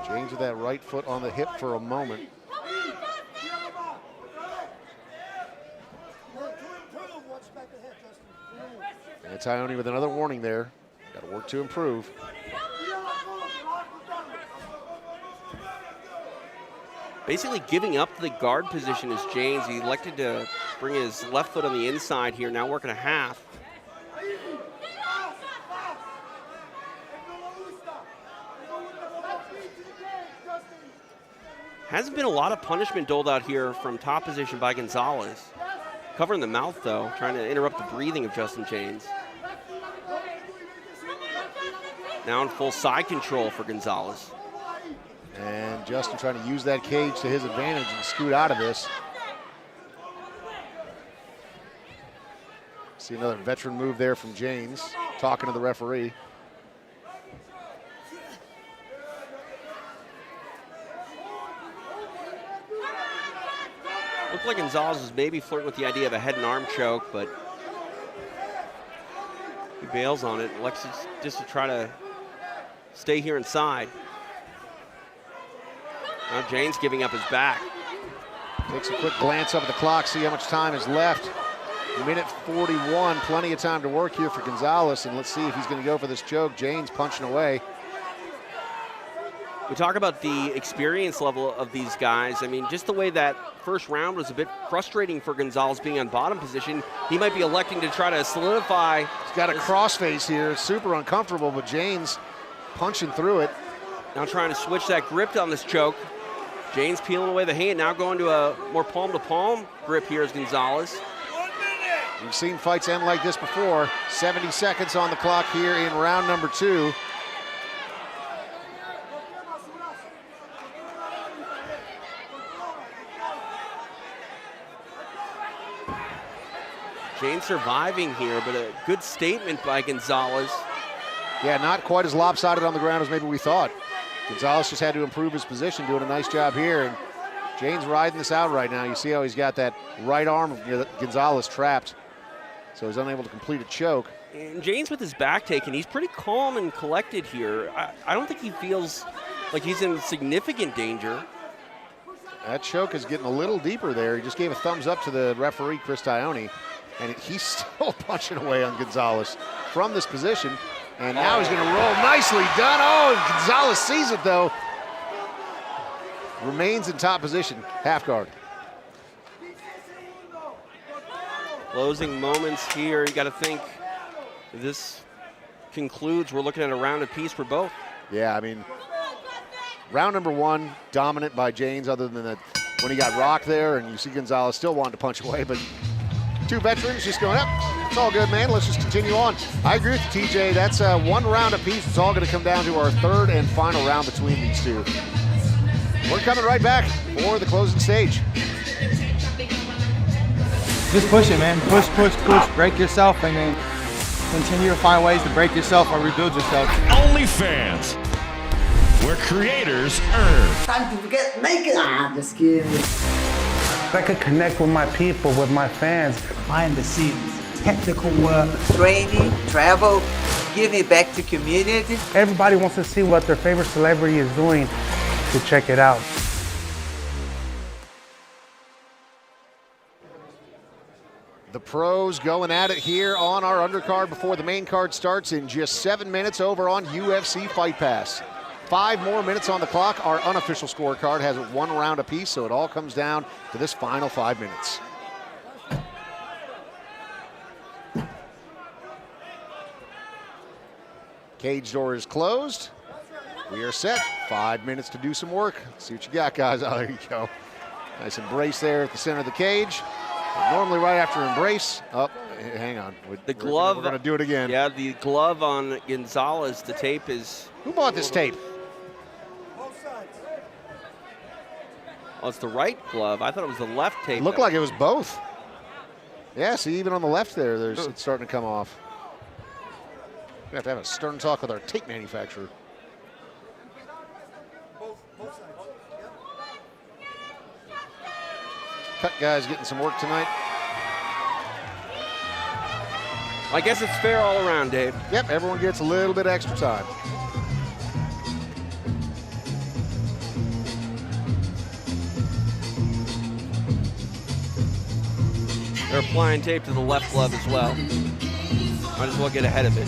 James with that right foot on the hip for a moment. Ione with another warning there. Got to work to improve. Basically giving up the guard position is James. He elected to bring his left foot on the inside here, now working a half. Hasn't been a lot of punishment doled out here from top position by Gonzalez. Covering the mouth, though, trying to interrupt the breathing of Justin James. Now in full side control for Gonzalez. And Justin trying to use that cage to his advantage and scoot out of this. See another veteran move there from James, talking to the referee. Looked like Gonzalez was maybe flirting with the idea of a head and arm choke, but he bails on it. Elects just to try to stay here inside. Now James giving up his back. Takes a quick glance up at the clock, see how much time is left. Minute 41, plenty of time to work here for Gonzalez, and let's see if he's going to go for this choke. James punching away. We talk about the experience level of these guys. I mean, just the way that first round was a bit frustrating for Gonzalez being on bottom position. He might be electing to try to solidify. He's got a crossface here, super uncomfortable, but James punching through it. Now trying to switch that grip on this choke. James peeling away the hand, now going to a more palm-to-palm grip here as Gonzalez. We've seen fights end like this before. 70 seconds on the clock here in round number 2. James surviving here, but a good statement by Gonzalez. Yeah, not quite as lopsided on the ground as maybe we thought. Gonzalez just had to improve his position, doing a nice job here. And James riding this out right now. You see how he's got that right arm of Gonzalez trapped. So he's unable to complete a choke. And James with his back taken, he's pretty calm and collected here. I don't think he feels like he's in significant danger. That choke is getting a little deeper there. He just gave a thumbs up to the referee, Chris Ione, and he's still punching away on Gonzalez from this position. And now he's going to roll. Nicely done. Oh, Gonzalez sees it, though. Remains in top position, half guard. Closing moments here. You got to think if this concludes, we're looking at a round apiece for both. Yeah, I mean, round number 1, dominant by James, other than that when he got rocked there, and you see Gonzalez still wanting to punch away, but two veterans just going up. It's all good, man. Let's just continue on. I agree with you, TJ. That's 1 round apiece. It's all going to come down to our third and final round between these two. We're coming right back for the closing stage. Just push it, man. Push, push, push. Break yourself, and then continue to find ways to break yourself or rebuild yourself. OnlyFans, where creators earn. Time to get naked. Just kidding. If I could connect with my people, with my fans. Behind the scenes, technical work, training, travel, giving back to community. Everybody wants to see what their favorite celebrity is doing to check it out. The pros going at it here on our undercard before the main card starts in just 7 minutes over on UFC Fight Pass. 5 more minutes on the clock. Our unofficial scorecard has it 1 round apiece, so it all comes down to this final 5 minutes. Cage door is closed. We are set. 5 minutes to do some work. Let's see what you got, guys. Oh, there you go. Nice embrace there at the center of the cage. Normally right after embrace, hang on. The glove. We're going to do it again. Yeah, the glove on Gonzalez, the tape is. Who bought this tape? Oh, it's the right glove. I thought it was the left tape. It looked like it was both. Yeah, see, even on the left there, it's starting to come off. We have to have a stern talk with our tape manufacturer. Cut guys getting some work tonight. I guess it's fair all around, Dave. Yep, everyone gets a little bit extra time. They're applying tape to the left glove as well. Might as well get ahead of it.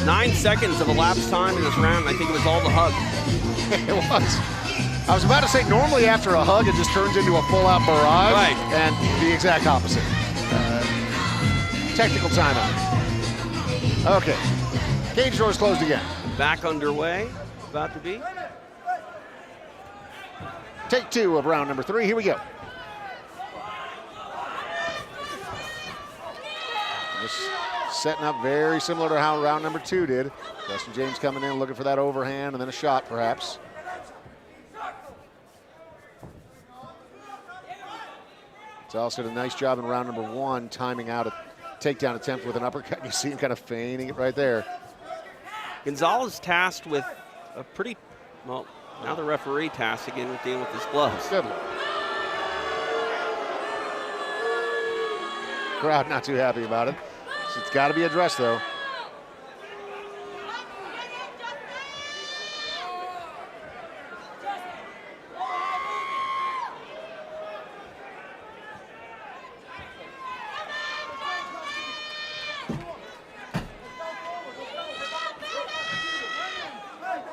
Nine seconds of elapsed time in this round. I think it was all the hug. It was. I was about to say, normally after a hug, it just turns into a full-out barrage. Right. And the exact opposite. Technical timeout. Okay. Cage doors closed again. Back underway. About to be. Take 2 of round number 3. Here we go. Just setting up very similar to how round number 2 did. Dustin James coming in, looking for that overhand and then a shot, perhaps. Gonzalez did a nice job in round number 1, timing out a takedown attempt with an uppercut. You see him kind of feigning it right there. Gonzalez tasked with a pretty, well, now the referee tasked again with dealing with his gloves. Good. Crowd not too happy about it. It's got to be addressed, though.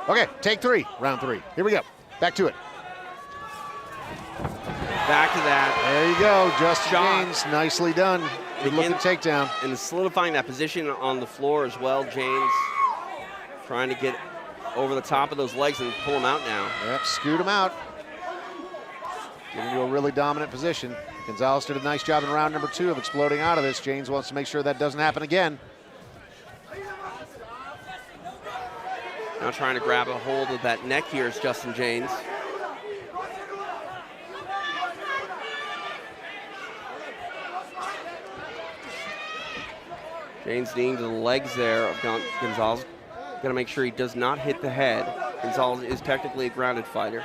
Okay, take 3, round 3. Here we go. Back to it. Back to that. There you go, Dustin James, nicely done. Good looking takedown. And solidifying that position on the floor as well. James trying to get over the top of those legs and pull him out now. Yep, scoot him out. Get into a really dominant position. Gonzalez did a nice job in round number 2 of exploding out of this. James wants to make sure that doesn't happen again. Now trying to grab a hold of that neck here is Dustin James. James kneeing to the legs there of Gonzalez. Got to make sure he does not hit the head. Gonzalez is technically a grounded fighter.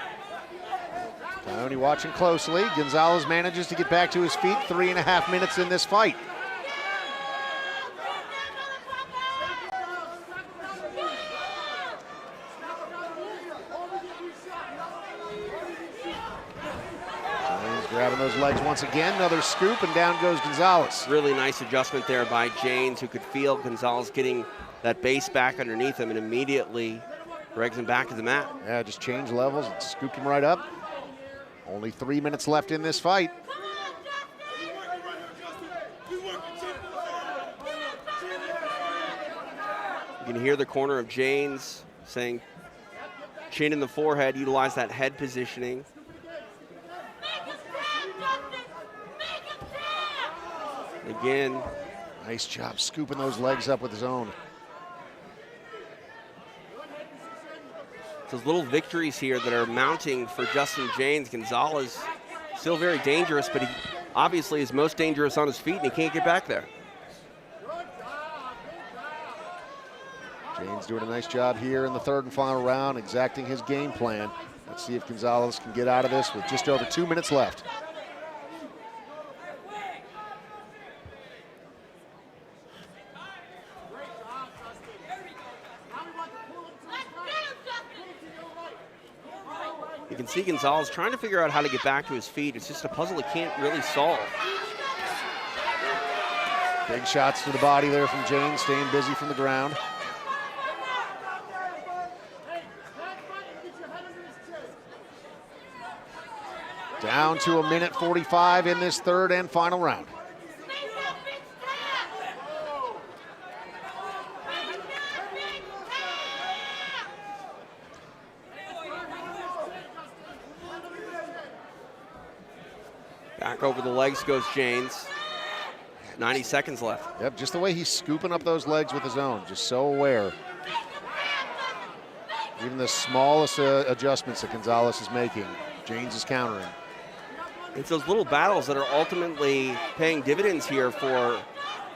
Tony watching closely. Gonzalez manages to get back to his feet. 3.5 minutes in this fight. Grabbing those legs once again, another scoop, and down goes Gonzalez. Really nice adjustment there by James, who could feel Gonzalez getting that base back underneath him and immediately drags him back to the mat. Yeah, just changed levels and scooped him right up. Only 3 minutes left in this fight. You can hear the corner of James saying, chin in the forehead, utilize that head positioning. Again, nice job scooping those legs up with his own. Those little victories here that are mounting for Dustin James. Gonzalez still very dangerous, but he obviously is most dangerous on his feet and he can't get back there. James doing a nice job here in the 3rd and final round, exacting his game plan. Let's see if Gonzalez can get out of this with just over 2 minutes left. You can see Gonzalez trying to figure out how to get back to his feet. It's just a puzzle he can't really solve. Big shots to the body there from James, staying busy from the ground. Down to 1:45 in this 3rd and final round. Back over the legs goes James. 90 seconds left. Yep, just the way he's scooping up those legs with his own, just so aware. Even the smallest adjustments that Gonzalez is making, James is countering. It's those little battles that are ultimately paying dividends here for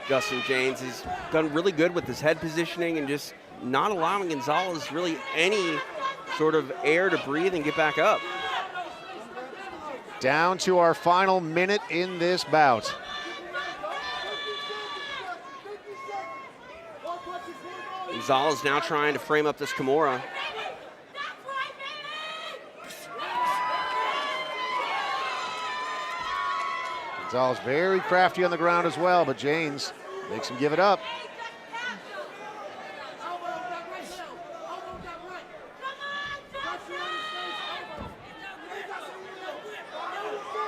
Dustin James. He's done really good with his head positioning and just not allowing Gonzalez really any sort of air to breathe and get back up. Down to our final minute in this bout. Gonzalez now trying to frame up this Kimura. Gonzalez very crafty on the ground as well, but James makes him give it up.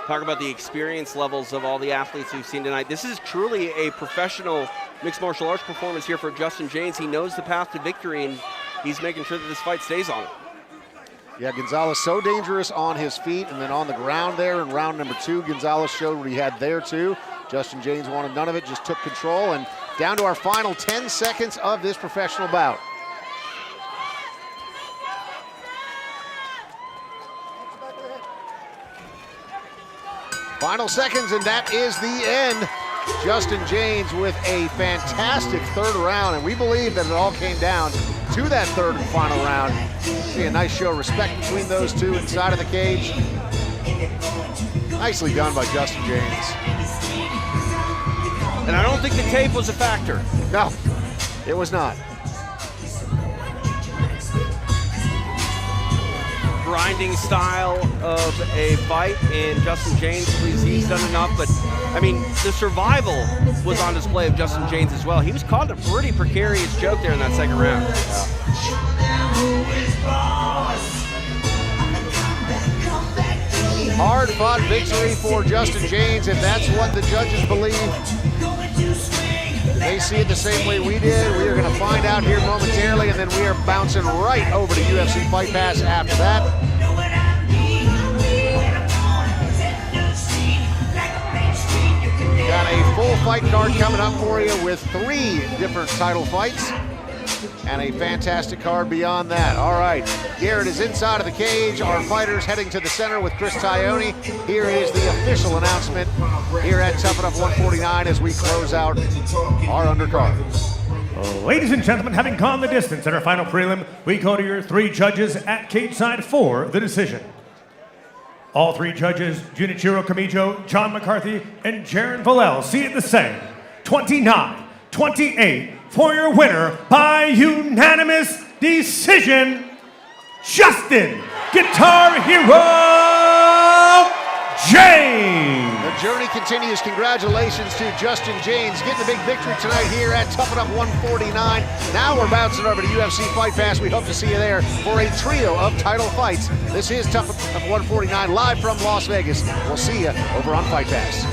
Talk about the experience levels of all the athletes we've seen tonight. This is truly a professional mixed martial arts performance here for Justin James. He knows the path to victory, and he's making sure that this fight stays on it. Yeah, Gonzalez so dangerous on his feet and then on the ground there in round number 2. Gonzalez showed what he had there too. Justin James wanted none of it, just took control, and down to our final 10 seconds of this professional bout. Final seconds, and that is the end. Justin James with a fantastic third round, and we believe that it all came down to that third and final round. See a nice show of respect between those two inside of the cage. Nicely done by Justin James. And I don't think the tape was a factor. No, it was not. Grinding style of a fight, and Justin James believes he's done enough, but I mean, the survival was on display of Justin James as well. He was caught in a pretty precarious choke there in that second round. Hard-fought victory for Justin James, if that's what the judges believe. They see it the same way we did. We are going to find out here momentarily, and then we are bouncing right over to UFC Fight Pass after that. Got a full fight card coming up for you with 3 different title fights and a fantastic card beyond that. All right, Garrett is inside of the cage. Our fighters heading to the center with Chris Taione. Here is the official announcement here at Tuff-N-UFF 149 as we close out our undercard. Ladies and gentlemen, having gone the distance in our final prelim, we go to your 3 judges at cage side for the decision. All 3 judges, Junichiro Kamijo, John McCarthy, and Jaron Vallel, see it the same. 29-28 for your winner by unanimous decision, Justin Guitar Hero James. The journey continues. Congratulations to Justin James getting the big victory tonight here at Tuff-N-UFF 149. Now we're bouncing over to UFC Fight Pass. We hope to see you there for a trio of title fights. This is Tuff-N-UFF 149 live from Las Vegas. We'll see you over on Fight Pass.